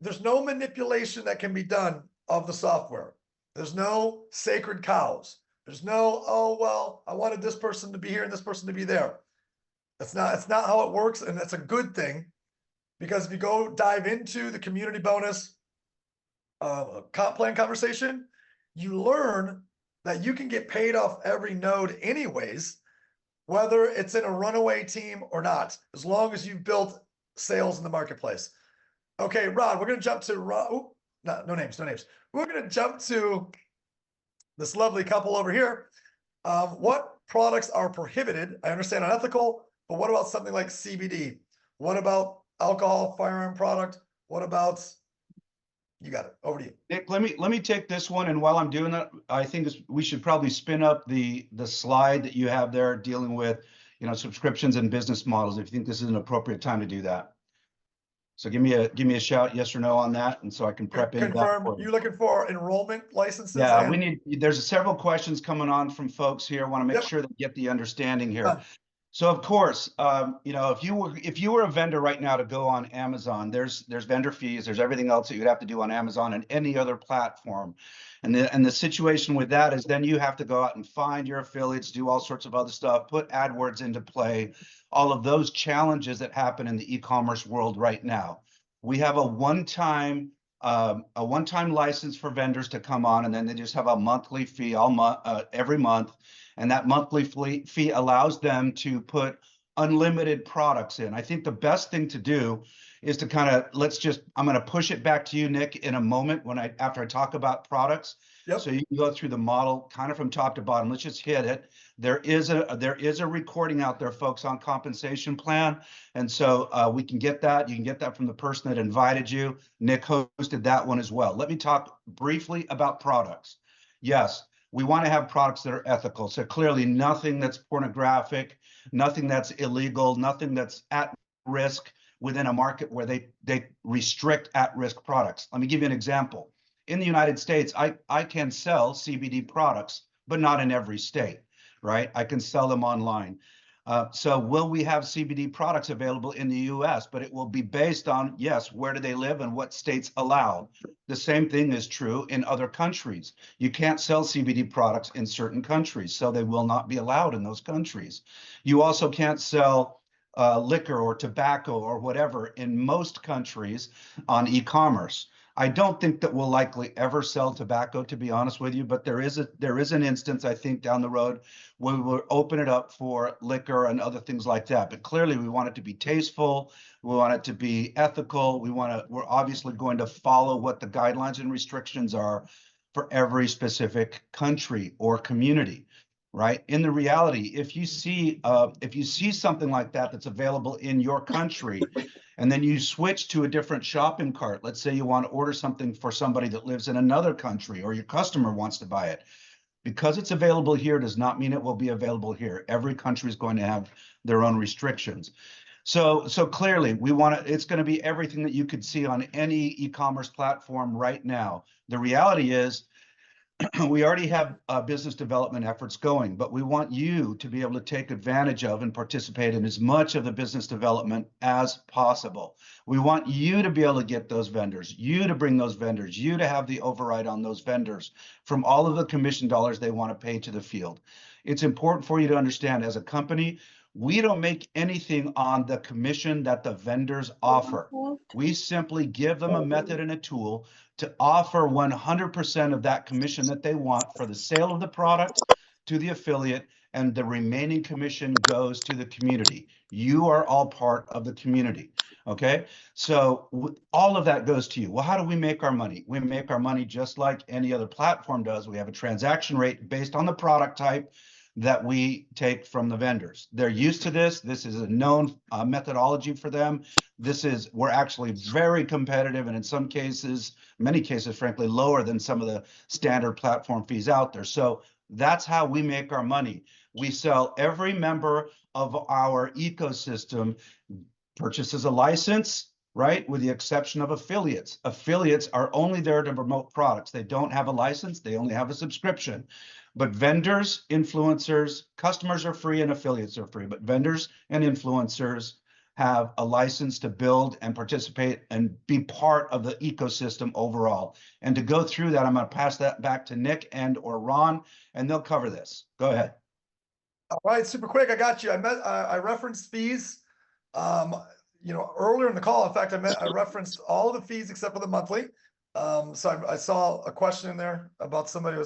there's no manipulation that can be done of the software. There's no sacred cows. There's no, oh, well, I wanted this person to be here and this person to be there. It's not how it works, and that's a good thing, because if you go dive into the community bonus comp plan conversation, you learn that you can get paid off every node anyways, whether it's in a runaway team or not, as long as you've built sales in the marketplace. Okay, Rod, we're going to jump to no names. We're going to jump to this lovely couple over here. What products are prohibited? I understand unethical, but what about something like CBD? What about alcohol, firearm product? What about, you got it, over to you. Nick, let me take this one, and while I'm doing that, I think we should probably spin up the slide that you have there dealing with, subscriptions and business models, if you think this is an appropriate time to do that. So give me a shout, yes or no, on that, and so I can prep in. Confirm. You looking for enrollment licenses? Yeah, there's several questions coming on from folks here. Want to make sure they get the understanding here. So of course, if you were a vendor right now to go on Amazon, there's vendor fees, there's everything else that you'd have to do on Amazon and any other platform. And the situation with that is then you have to go out and find your affiliates, do all sorts of other stuff, put AdWords into play, all of those challenges that happen in the e-commerce world right now. We have a one-time license for vendors to come on, and then they just have a monthly fee every month. And that monthly fee allows them to put unlimited products in. I think the best thing to do is to kind of, I'm going to push it back to you, Nick, in a moment after I talk about products. Yep. So you can go through the model kind of from top to bottom. Let's just hit it. There is a recording out there, folks, on compensation plan. And so we can get that. You can get that from the person that invited you. Nick hosted that one as well. Let me talk briefly about products. Yes. We want to have products that are ethical. So clearly nothing that's pornographic, nothing that's illegal, nothing that's at risk within a market where they restrict at-risk products. Let me give you an example. In the United States, I can sell CBD products, but not in every state, right? I can sell them online. So will we have CBD products available in the US? But it will be based on, yes, where do they live and what states allow. The same thing is true in other countries. You can't sell CBD products in certain countries, so they will not be allowed in those countries. You also can't sell liquor or tobacco or whatever in most countries on e-commerce. I don't think that we'll likely ever sell tobacco, to be honest with you, but there is an instance, I think, down the road where we will open it up for liquor and other things like that. But clearly we want it to be tasteful. We want it to be ethical. We're obviously going to follow what the guidelines and restrictions are for every specific country or community, right? In the reality, if you see something like that that's available in your country, and then you switch to a different shopping cart, let's say you want to order something for somebody that lives in another country, or your customer wants to buy it, because it's available here does not mean it will be available here. Every country is going to have their own restrictions. So clearly it's going to be everything that you could see on any e-commerce platform right now. The reality is we already have business development efforts going, but we want you to be able to take advantage of and participate in as much of the business development as possible. We want you to be able to get those vendors, you to bring those vendors, you to have the override on those vendors from all of the commission dollars they want to pay to the field. It's important for you to understand, as a company, we don't make anything on the commission that the vendors offer. We simply give them a method and a tool to offer 100% of that commission that they want for the sale of the product to the affiliate, and the remaining commission goes to the community. You are all part of the community, okay? So all of that goes to you. Well, how do we make our money? We make our money just like any other platform does. We have a transaction rate based on the product type that we take from the vendors. They're used to this. This is a known methodology for them. We're actually very competitive, and in some cases, many cases, frankly, lower than some of the standard platform fees out there. So that's how we make our money. We sell every member of our ecosystem purchases a license, right? With the exception of affiliates. Affiliates are only there to promote products. They don't have a license. They only have a subscription. But vendors, influencers, customers are free and affiliates are free. But vendors and influencers have a license to build and participate and be part of the ecosystem overall. And to go through that, I'm going to pass that back to Nick or Ron, and they'll cover this. Go ahead. All right, super quick. I got you. I referenced fees. Earlier in the call, in fact, I referenced all the fees except for the monthly. So I saw a question in there about somebody who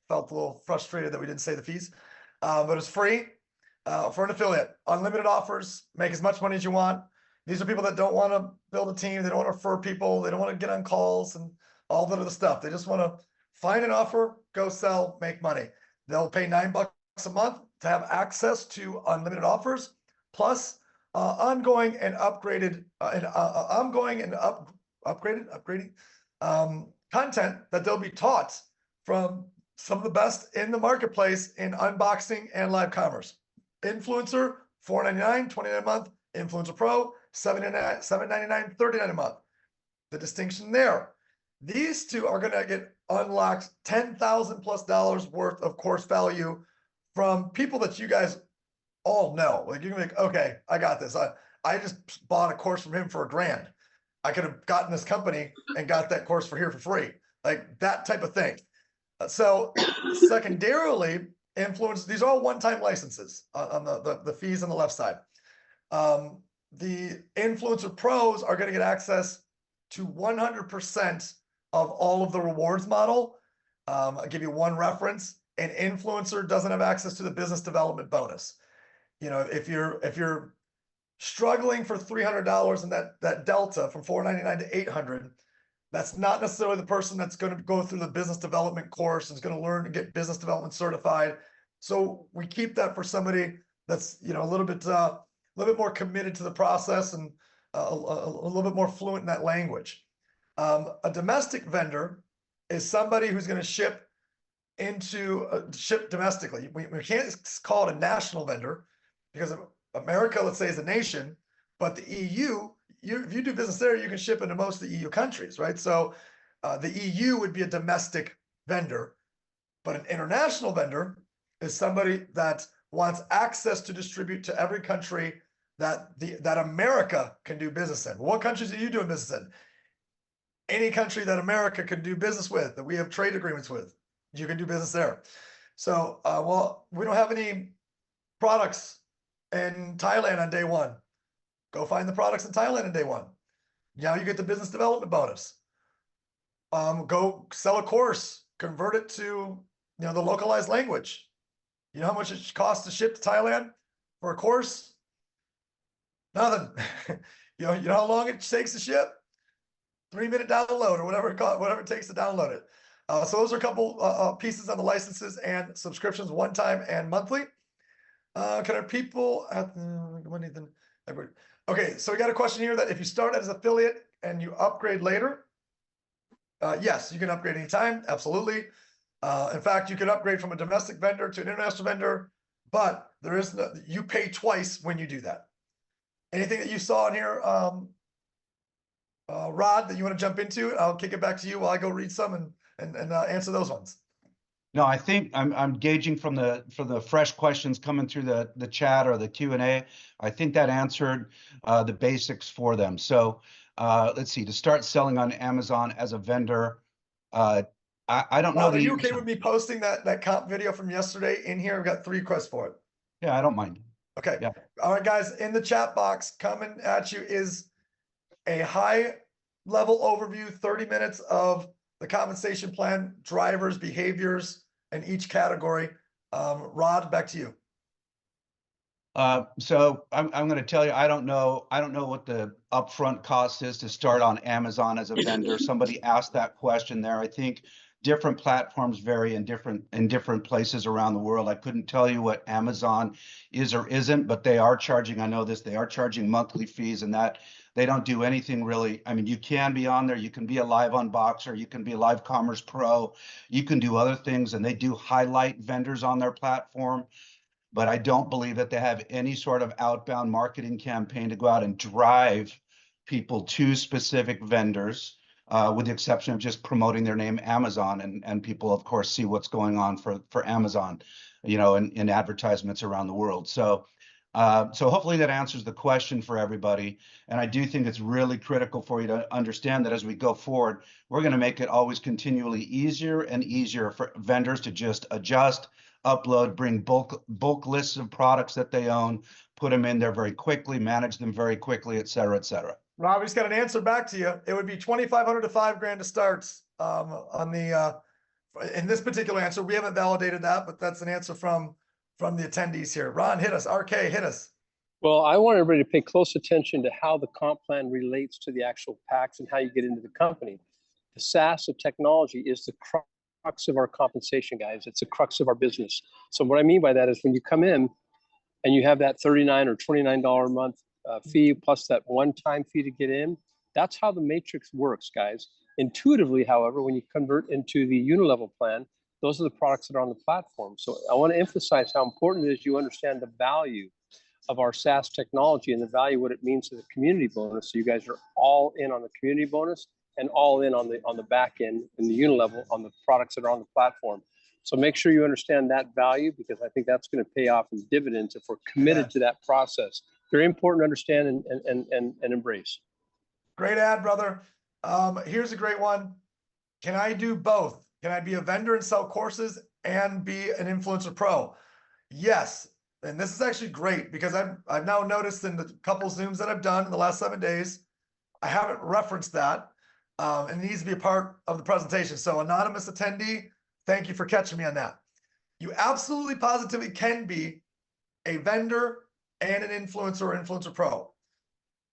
felt a little frustrated that we didn't say the fees, but it's free for an affiliate. Unlimited offers, make as much money as you want. These are people that don't want to build a team. They don't want to refer people. They don't want to get on calls and all that other stuff. They just want to find an offer, go sell, make money. They'll pay $9 a month to have access to unlimited offers, plus ongoing and upgraded content that they'll be taught from some of the best in the marketplace in unboxing and live commerce. Influencer, $4.99, $29 a month. Influencer Pro, $7.99, $39 a month. The distinction there, these two are going to get unlocked $10,000+ worth of course value from people that you guys all know. Like, you're gonna be like, okay, I got this. I just bought a course from him for $1,000. I could have gotten this company and got that course for free. Like that type of thing. So secondarily, these are all one-time licenses on the fees on the left side. The Influencer Pros are going to get access to 100% of all of the rewards model. I'll give you one reference. An influencer doesn't have access to the business development bonus. If you're struggling for $300 and that delta from $4.99 to $800, that's not necessarily the person that's going to go through the business development course and is going to learn to get business development certified. So we keep that for somebody that's a little bit more committed to the process and a little bit more fluent in that language. A domestic vendor is somebody who's going to ship domestically. We can't call it a national vendor because America, let's say, is a nation, but the EU, if you do business there, you can ship into most of the EU countries, right? So the EU would be a domestic vendor, but an international vendor is somebody that wants access to distribute to every country that America can do business in. What countries are you doing business in? Any country that America can do business with, that we have trade agreements with, you can do business there. So, we don't have any products in Thailand on day one. Go find the products in Thailand on day one. Now you get the business development bonus. go sell a course, convert it to, the localized language. You know how much it costs to ship to Thailand for a course? Nothing. You know how long it takes to ship? 3-minute download or whatever whatever it takes to download it. So those are a couple pieces on the licenses and subscriptions, one time and monthly. Can our people at okay, so we got a question here that if you start as affiliate and you upgrade later, yes, you can upgrade anytime, absolutely. In fact, you can upgrade from a domestic vendor to an international vendor, but there is no, you pay twice when you do that. Anything that you saw in here, Rod, that you want to jump into? I'll kick it back to you while I go read some and answer those ones. No, I think I'm gauging from the fresh questions coming through the chat or the Q&A. I think that answered the basics for them. So let's see, to start selling on Amazon as a vendor, I don't know. Rod, are you okay with me posting that comp video from yesterday in here? I've got 3 requests for it. Yeah, I don't mind. Okay. Yeah. All right, guys, in the chat box coming at you is a high level overview, 30 minutes of the compensation plan, drivers, behaviors, and each category. Rod, back to you. So I'm going to tell you, I don't know what the upfront cost is to start on Amazon as a vendor. Somebody asked that question there. I think different platforms vary in different places around the world. I couldn't tell you what Amazon is or isn't, but they are charging, I know this, they are charging monthly fees, and that they don't do anything really. I mean, you can be on there, you can be a live unboxer, you can be a live commerce pro, you can do other things, and they do highlight vendors on their platform. But I don't believe that they have any sort of outbound marketing campaign to go out and drive people to specific vendors, with the exception of just promoting their name Amazon, and people of course see what's going on for Amazon, in advertisements around the world. So hopefully that answers the question for everybody. And I do think it's really critical for you to understand that as we go forward, we're going to make it always continually easier and easier for vendors to just adjust, upload, bring bulk lists of products that they own, put them in there very quickly, manage them very quickly, et cetera, et cetera. Rob, we just got an answer back to you. It would be $2,500 to $5,000 to start on the in this particular answer. We haven't validated that, but that's an answer from the attendees here. Ron, hit us. RK, hit us. Well, I want everybody to pay close attention to how the comp plan relates to the actual packs and how you get into the company. The SaaS of technology is the crux of our compensation, guys. It's the crux of our business. So what I mean by that is when you come in and you have that $39 or $29 a month fee plus that one-time fee to get in, that's how the matrix works, guys. Intuitively, however, when you convert into the unilevel plan, those are the products that are on the platform. So I want to emphasize how important it is you understand the value of our SaaS technology and the value, what it means to the community bonus. So you guys are all in on the community bonus and all in on the back end in the unilevel on the products that are on the platform. So make sure you understand that value, because I think that's going to pay off in dividends if we're committed to that process. Very important to understand and embrace. Great ad, brother. Here's a great one. Can I do both? Can I be a vendor and sell courses and be an influencer pro? Yes. And this is actually great because I've now noticed in the couple Zooms that I've done in the last 7 days, I haven't referenced that. And it needs to be a part of the presentation. So anonymous attendee, thank you for catching me on that. You absolutely positively can be a vendor and an influencer or influencer pro.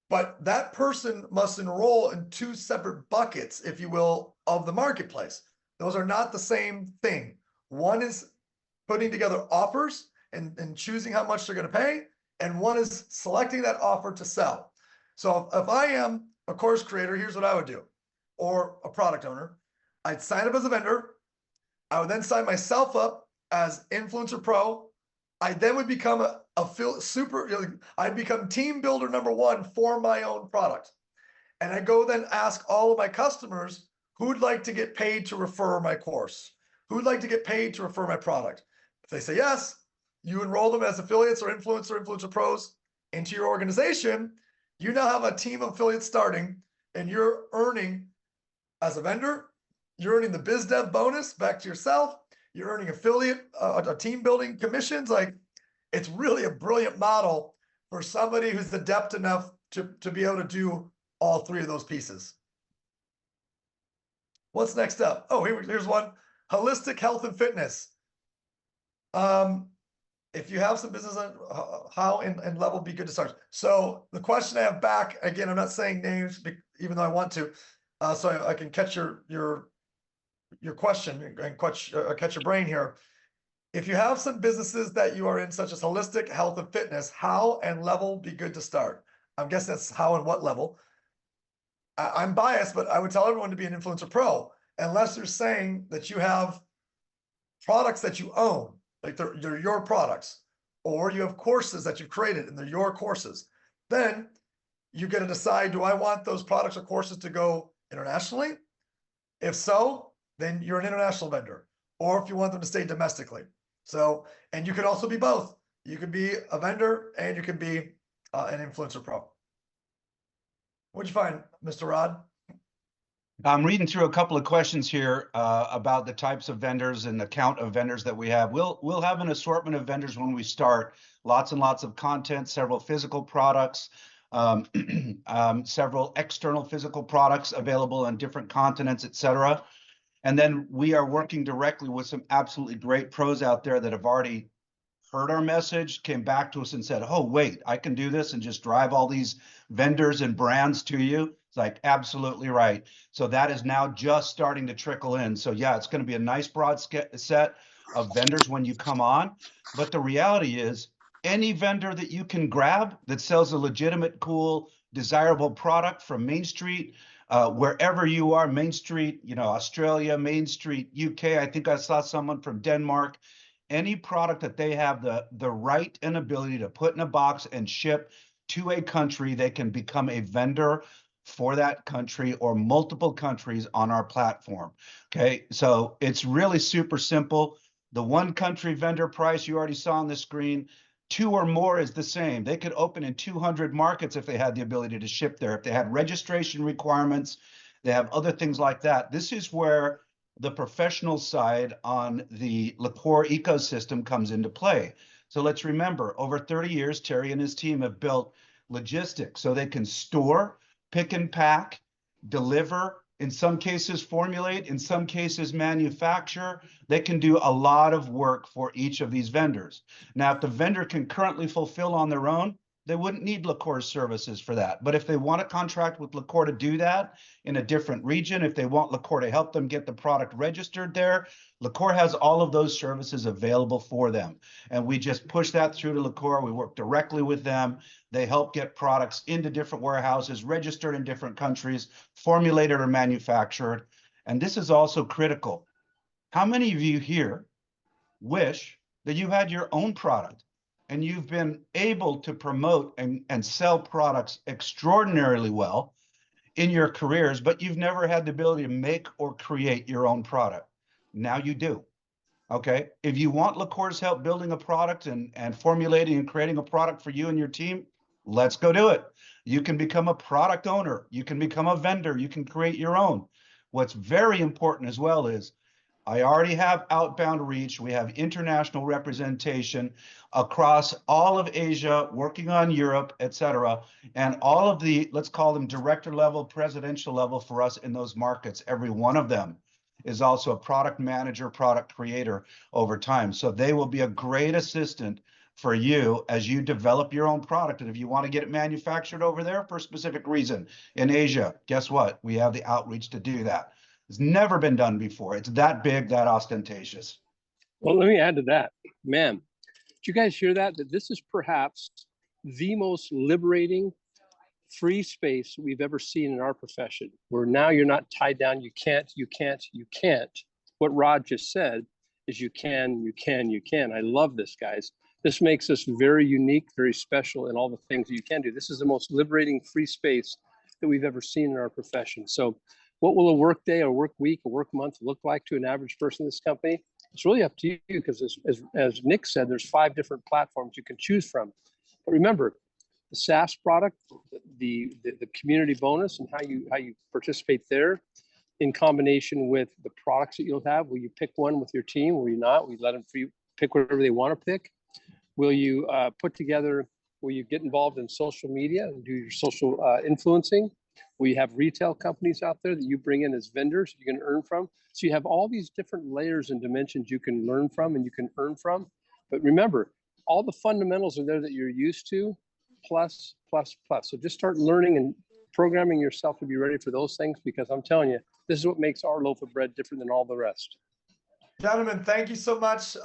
But that person must enroll in 2 separate buckets, if you will, of the marketplace. Those are not the same thing. One is putting together offers and choosing how much they're going to pay. And one is selecting that offer to sell. So if I am a course creator, here's what I would do, or a product owner. I'd sign up as a vendor. I would then sign myself up as influencer pro. I then would become I'd become team builder #1 for my own product. And I go then ask all of my customers who'd like to get paid to refer my course, who'd like to get paid to refer my product. If they say yes, you enroll them as affiliates or influencer pros into your organization. You now have a team of affiliates starting, and you're earning as a vendor, you're earning the biz dev bonus back to yourself. You're earning affiliate, team building commissions. Like, it's really a brilliant model for somebody who's adept enough to be able to do all 3 of those pieces. What's next up? Oh, here's one. Holistic health and fitness. If you have some business on how and level be good to start. So the question I have back, again, I'm not saying names, even though I want to, so I can catch your question and catch your brain here. If you have some businesses that you are in, such as holistic health and fitness, how and level be good to start? I'm guessing that's how and what level. I'm biased, but I would tell everyone to be an influencer pro, unless they're saying that you have products that you own, like they're your products, or you have courses that you've created and they're your courses. Then you get to decide, do I want those products or courses to go internationally? If so, then you're an international vendor, or if you want them to stay domestically. So, and you can also be both. You can be a vendor and you can be an influencer pro. What'd you find, Mr. Rod? I'm reading through a couple of questions here about the types of vendors and the count of vendors that we have. We'll have an assortment of vendors when we start. Lots and lots of content, several physical products, several external physical products available on different continents, etc. And then we are working directly with some absolutely great pros out there that have already heard our message, came back to us and said, oh, wait, I can do this and just drive all these vendors and brands to you. It's like, absolutely right. So that is now just starting to trickle in. So yeah, it's going to be a nice broad set of vendors when you come on. But the reality is, any vendor that you can grab that sells a legitimate, cool, desirable product from Main Street, wherever you are, Main Street, Australia, Main Street, UK. I think I saw someone from Denmark. Any product that they have the right and ability to put in a box and ship to a country, they can become a vendor for that country or multiple countries on our platform. Okay, so it's really super simple. The one country vendor price you already saw on the screen, 2 or more is the same. They could open in 200 markets if they had the ability to ship there. If they had registration requirements, they have other things like that. This is where the professional side on the Liqueur ecosystem comes into play. So let's remember, over 30 years, Terry and his team have built logistics so they can store, pick and pack, deliver, in some cases formulate, in some cases manufacture. They can do a lot of work for each of these vendors. Now, if the vendor can currently fulfill on their own, they wouldn't need Liqueur services for that. But if they want to contract with Liqueur to do that in a different region, if they want Liqueur to help them get the product registered there, Liqueur has all of those services available for them. And we just push that through to Liqueur. We work directly with them. They help get products into different warehouses, registered in different countries, formulated or manufactured. And this is also critical. How many of you here wish that you had your own product and you've been able to promote and sell products extraordinarily well in your careers, but you've never had the ability to make or create your own product? Now you do. Okay. If you want Liqueur's help building a product and formulating and creating a product for you and your team, let's go do it. You can become a product owner. You can become a vendor. You can create your own. What's very important as well is I already have outbound reach. We have international representation across all of Asia, working on Europe, et cetera, and all of the, let's call them director level, presidential level for us in those markets. Every one of them is also a product manager, product creator over time. So they will be a great assistant for you as you develop your own product. And if you want to get it manufactured over there for a specific reason in Asia, guess what? We have the outreach to do that. It's never been done before. It's that big, that ostentatious. Well, let me add to that. Man, did you guys hear that? That this is perhaps the most liberating free space we've ever seen in our profession, where now you're not tied down. You can't. What Rod just said is you can. I love this, guys. This makes us very unique, very special in all the things that you can do. This is the most liberating free space that we've ever seen in our profession. So what will a work day, a work week, a work month look like to an average person in this company? It's really up to you, because as Nick said, there's 5 different platforms you can choose from. But remember, the SaaS product, the community bonus, and how you participate there, in combination with the products that you'll have. Will you pick one with your team? Will you not? Will you let them pick whatever they want to pick? Will you will you get involved in social media and do your social influencing? We have retail companies out there that you bring in as vendors you can earn from. So you have all these different layers and dimensions you can learn from and you can earn from. But remember, all the fundamentals are there that you're used to, plus, plus, plus. So just start learning and programming yourself to be ready for those things, because I'm telling you, this is what makes our loaf of bread different than all the rest. Gentlemen, thank you so much.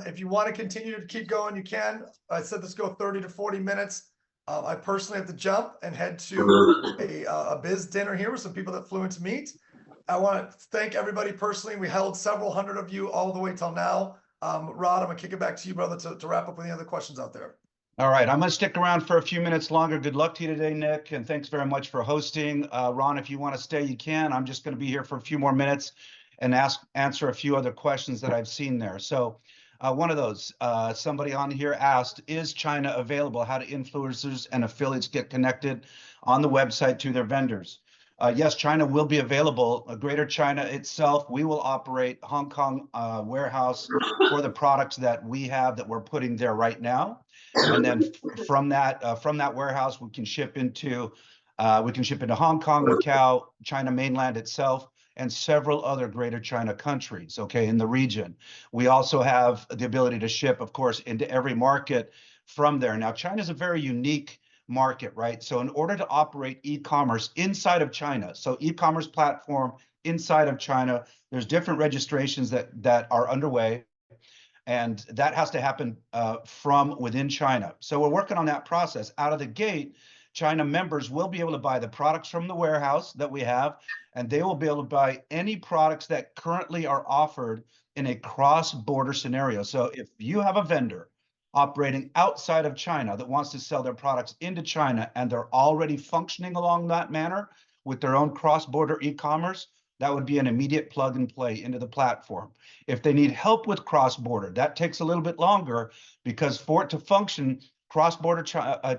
If you want to continue to keep going, you can. I said let's go 30 to 40 minutes. I personally have to jump and head to a biz dinner here with some people that flew in to meet. I want to thank everybody personally. We held several hundred of you all the way till now. Rod, I'm gonna kick it back to you, brother, to wrap up with any other questions out there. All right, I'm going to stick around for a few minutes longer. Good luck to you today, Nick, and thanks very much for hosting. Ron, if you want to stay, you can. I'm just going to be here for a few more minutes and answer a few other questions that I've seen there. So one of those, somebody on here asked, is China available? How do influencers and affiliates get connected on the website to their vendors? Yes, China will be available. Greater China itself, we will operate Hong Kong warehouse for the products that we have that we're putting there right now. And then from that warehouse, we can ship into Hong Kong, Macau, China mainland itself, and several other Greater China countries, okay, in the region. We also have the ability to ship, of course, into every market from there. Now, China is a very unique market, right? So in order to operate e-commerce inside of China, so e-commerce platform inside of China, there's different registrations that are underway, and that has to happen from within China. So we're working on that process. Out of the gate, China members will be able to buy the products from the warehouse that we have, and they will be able to buy any products that currently are offered in a cross-border scenario. So if you have a vendor operating outside of China that wants to sell their products into China and they're already functioning along that manner with their own cross-border e-commerce, that would be an immediate plug and play into the platform. If they need help with cross-border, that takes a little bit longer, because for it to function, cross-border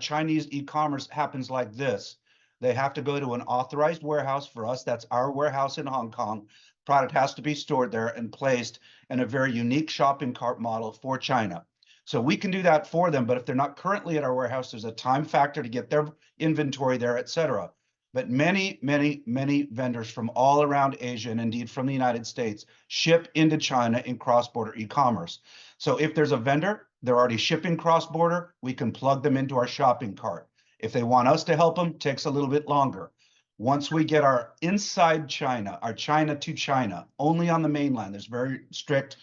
Chinese e-commerce happens like this. They have to go to an authorized warehouse. For us, that's our warehouse in Hong Kong. Product has to be stored there and placed in a very unique shopping cart model for China. So we can do that for them, but if they're not currently at our warehouse, there's a time factor to get their inventory there, et cetera. But many, many, many vendors from all around Asia, and indeed from the United States, ship into China in cross-border e-commerce. So if there's a vendor, they're already shipping cross-border, we can plug them into our shopping cart. If they want us to help them, it takes a little bit longer. Once we get our inside China, our China to China, only on the mainland, there's very strict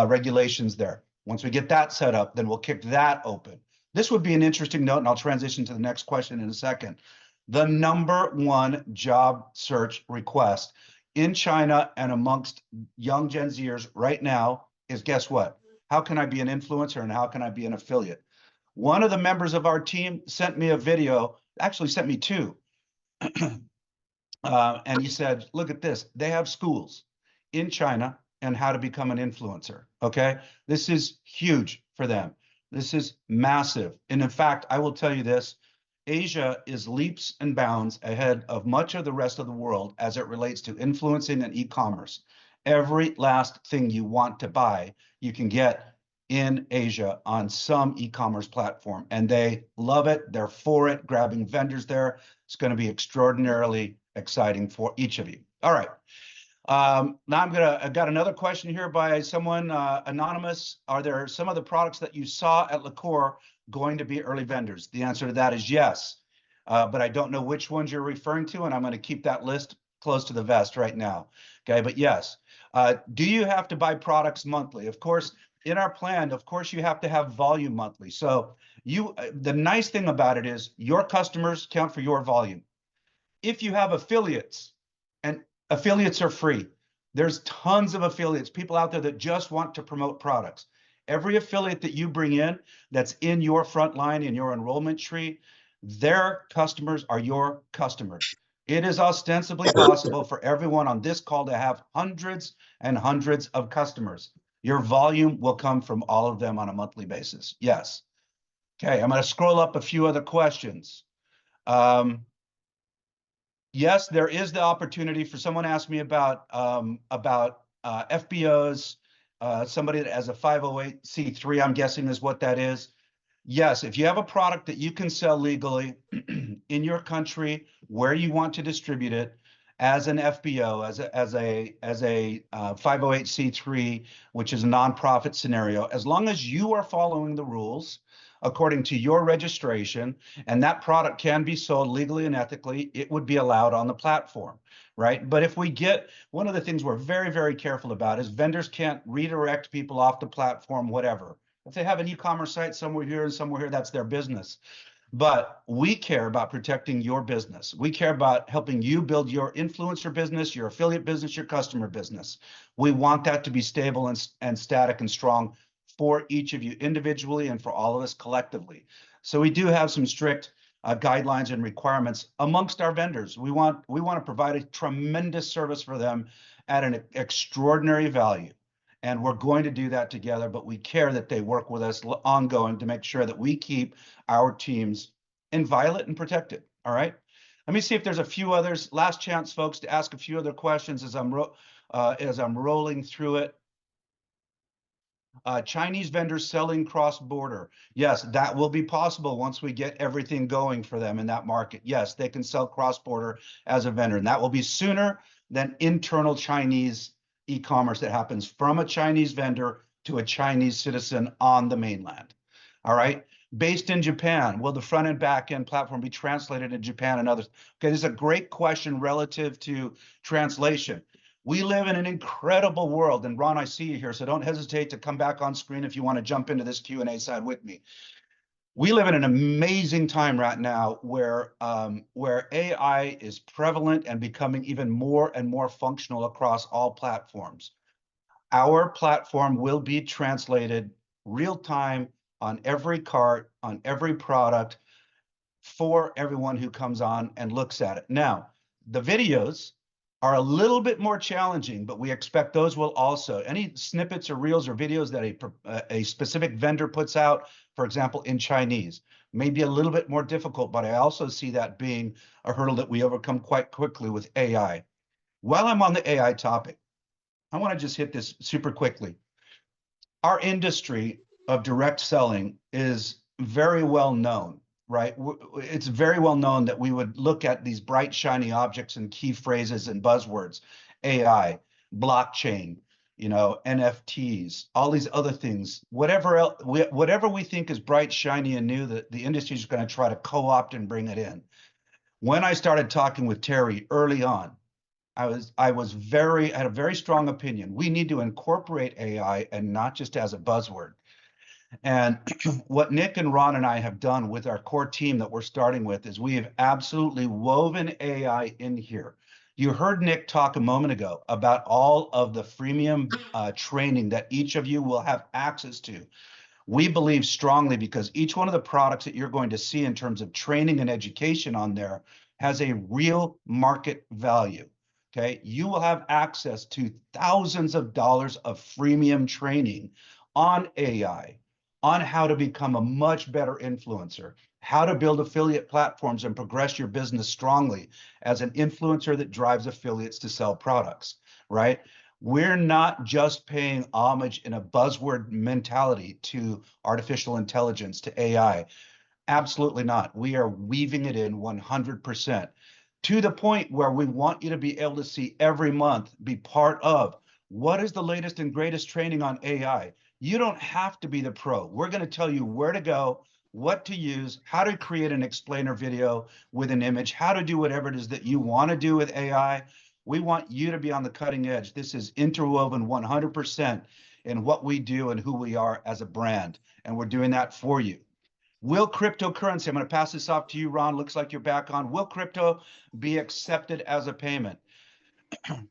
regulations there. Once we get that set up, then we'll kick that open. This would be an interesting note, and I'll transition to the next question in a second. The #1 job search request in China and amongst young Gen Zers right now is, guess what? How can I be an influencer and how can I be an affiliate? One of the members of our team sent me a video, actually sent me two. And he said, look at this. They have schools in China and how to become an influencer, okay? This is huge for them. This is massive. And in fact, I will tell you this, Asia is leaps and bounds ahead of much of the rest of the world as it relates to influencing and e-commerce. Every last thing you want to buy, you can get in Asia on some e-commerce platform, and they love it. They're for it, grabbing vendors there. It's going to be extraordinarily exciting for each of you. All right. Now I got another question here by someone anonymous. Are there some of the products that you saw at LaCour going to be early vendors? The answer to that is yes, but I don't know which ones you're referring to, and I'm going to keep that list close to the vest right now. Okay, but yes. Do you have to buy products monthly? Of course, in our plan, of course, you have to have volume monthly. So the nice thing about it is your customers count for your volume. If you have affiliates, and affiliates are free. There's tons of affiliates, people out there that just want to promote products. Every affiliate that you bring in that's in your front line, in your enrollment tree, their customers are your customers. It is ostensibly possible for everyone on this call to have hundreds and hundreds of customers. Your volume will come from all of them on a monthly basis. Yes. Okay, I'm going to scroll up a few other questions. Yes, there is the opportunity for someone asked me about FBOs, somebody that has a 508c3, I'm guessing is what that is. Yes, if you have a product that you can sell legally in your country where you want to distribute it as an FBO, as a 508c3, which is a nonprofit scenario, as long as you are following the rules according to your registration, and that product can be sold legally and ethically, it would be allowed on the platform, right? But if we get, one of the things we're very, very careful about is vendors can't redirect people off the platform, whatever. If they have an e-commerce site somewhere here and somewhere here, that's their business. But we care about protecting your business. We care about helping you build your influencer business, your affiliate business, your customer business. We want that to be stable and static and strong for each of you individually and for all of us collectively. So we do have some strict guidelines and requirements amongst our vendors. We want to provide a tremendous service for them at an extraordinary value. And we're going to do that together, but we care that they work with us ongoing to make sure that we keep our teams inviolate and protected. All right. Let me see if there's a few others. Last chance, folks, to ask a few other questions as I'm rolling through it. Chinese vendors selling cross-border. Yes, that will be possible once we get everything going for them in that market. Yes, they can sell cross-border as a vendor, and that will be sooner than internal Chinese e-commerce that happens from a Chinese vendor to a Chinese citizen on the mainland. All right. Based in Japan, will the front and back end platform be translated in Japan and others? Okay, this is a great question relative to translation. We live in an incredible world, and Ron, I see you here, so don't hesitate to come back on screen if you want to jump into this Q&A side with me. We live in an amazing time right now where AI is prevalent and becoming even more and more functional across all platforms. Our platform will be translated real time on every cart, on every product for everyone who comes on and looks at it. Now, the videos are a little bit more challenging, but we expect those will also, any snippets or reels or videos that a specific vendor puts out, for example, in Chinese, may be a little bit more difficult, but I also see that being a hurdle that we overcome quite quickly with AI. While I'm on the AI topic, I want to just hit this super quickly. Our industry of direct selling is very well known, right? It's very well known that we would look at these bright, shiny objects and key phrases and buzzwords, AI, blockchain, NFTs, all these other things, whatever we think is bright, shiny, and new, that the industry is going to try to co-opt and bring it in. When I started talking with Terry early on, I had a very strong opinion. We need to incorporate AI and not just as a buzzword. And what Nick and Ron and I have done with our core team that we're starting with is we have absolutely woven AI in here. You heard Nick talk a moment ago about all of the freemium training that each of you will have access to. We believe strongly, because each one of the products that you're going to see in terms of training and education on there has a real market value. Okay, you will have access to thousands of dollars of freemium training on AI, on how to become a much better influencer, how to build affiliate platforms and progress your business strongly as an influencer that drives affiliates to sell products, right? We're not just paying homage in a buzzword mentality to artificial intelligence, to AI. Absolutely not. We are weaving it in 100%. To the point where we want you to be able to see every month, be part of what is the latest and greatest training on AI. You don't have to be the pro. We're going to tell you where to go, what to use, how to create an explainer video with an image, how to do whatever it is that you want to do with AI. We want you to be on the cutting edge. This is interwoven 100% in what we do and who we are as a brand, and we're doing that for you. Will cryptocurrency, I'm going to pass this off to you, Ron. Looks like you're back on. Will crypto be accepted as a payment?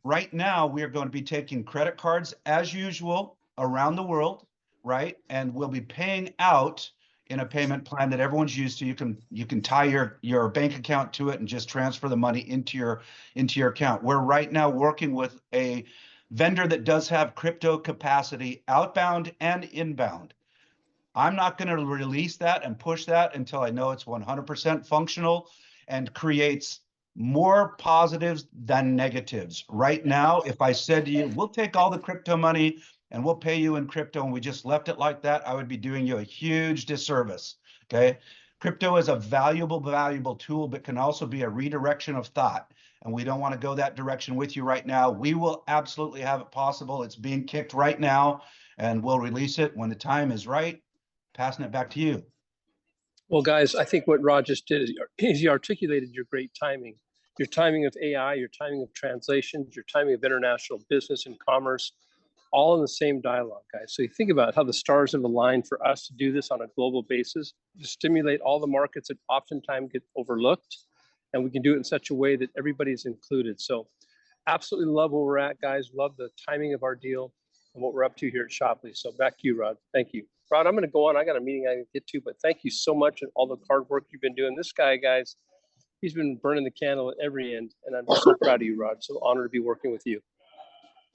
Right now, we are going to be taking credit cards as usual around the world, right? And we'll be paying out in a payment plan that everyone's used to. You can tie your bank account to it and just transfer the money into your account. We're right now working with a vendor that does have crypto capacity outbound and inbound. I'm not going to release that and push that until I know it's 100% functional and creates more positives than negatives. Right now, if I said to you, we'll take all the crypto money and we'll pay you in crypto, and we just left it like that, I would be doing you a huge disservice. Okay. Crypto is a valuable tool, but can also be a redirection of thought. And we don't want to go that direction with you right now. We will absolutely have it possible. It's being kicked right now, and we'll release it when the time is right. Passing it back to you. Well, guys, I think what Rod just did is he articulated your great timing. Your timing of AI, your timing of translations, your timing of international business and commerce, all in the same dialogue, guys. So you think about how the stars have aligned for us to do this on a global basis, to stimulate all the markets that oftentimes get overlooked. And we can do it in such a way that everybody's included. So absolutely love where we're at, guys. Love the timing of our deal and what we're up to here at Shopley. So back to you, Rod. Thank you. Rod, I'm going to go on. I got a meeting I can get to, but thank you so much and all the hard work you've been doing. This guy, guys, he's been burning the candle at every end, and I'm so proud of you, Rod. So honored to be working with you.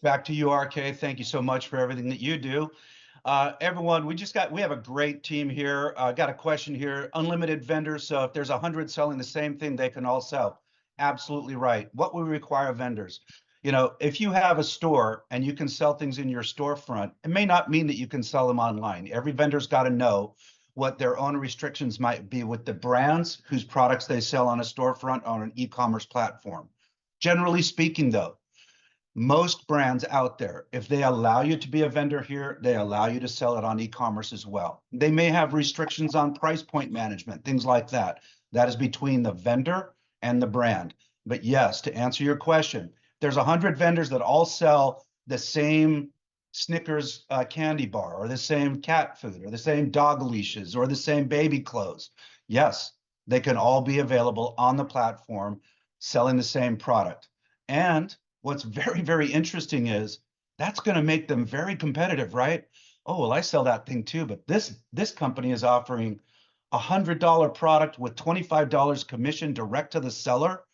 Back to you, RK. Thank you so much for everything that you do. Everyone, we have a great team here. Got a question here. Unlimited vendors. So if there's 100 selling the same thing, they can all sell. Absolutely right. What we require of vendors. You know, if you have a store and you can sell things in your storefront, it may not mean that you can sell them online. Every vendor's got to know what their own restrictions might be with the brands whose products they sell on a storefront on an e-commerce platform. Generally speaking, though, most brands out there, if they allow you to be a vendor here, they allow you to sell it on e-commerce as well. They may have restrictions on price point management, things like that. That is between the vendor and the brand. But yes, to answer your question, there's 100 vendors that all sell the same Snickers candy bar, or the same cat food, or the same dog leashes, or the same baby clothes. Yes, they can all be available on the platform selling the same product. And what's very interesting is that's going to make them very competitive, right? Oh, well, I sell that thing too, but this company is offering a $100 product with $25 commission direct to the seller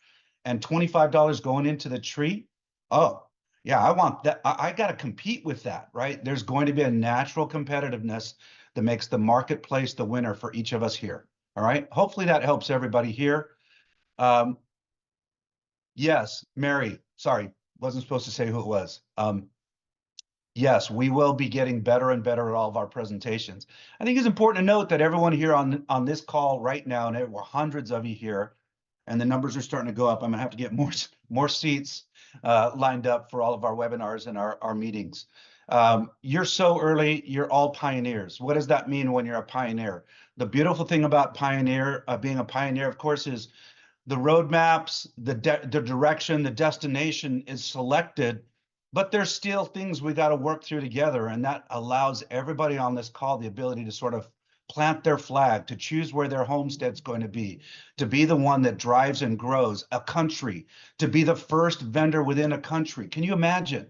and $25 going into the tree. Oh, yeah, I want that. I got to compete with that, right? There's going to be a natural competitiveness that makes the marketplace the winner for each of us here. All right. Hopefully that helps everybody here. Yes, Mary, sorry, wasn't supposed to say who it was. Yes, we will be getting better and better at all of our presentations. I think it's important to note that everyone here on this call right now, and there were hundreds of you here, and the numbers are starting to go up. I'm gonna have to get more seats lined up for all of our webinars and our meetings. You're so early, you're all pioneers. What does that mean when you're a pioneer? The beautiful thing about being a pioneer, of course, is the roadmaps, the direction, the destination is selected, but there's still things we got to work through together. And that allows everybody on this call the ability to sort of plant their flag, to choose where their homestead's going to be the one that drives and grows a country, to be the first vendor within a country. Can you imagine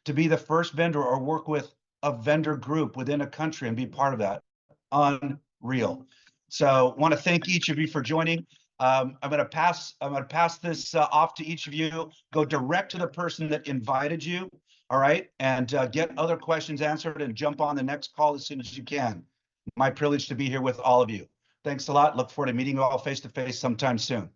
to be the first vendor or work with a vendor group within a country and be part of that? Unreal. So want to thank each of you for joining. I'm going to pass this off to each of you. Go direct to the person that invited you. All right. And get other questions answered and jump on the next call as soon as you can. My privilege to be here with all of you. Thanks a lot. Look forward to meeting you all face to face sometime soon.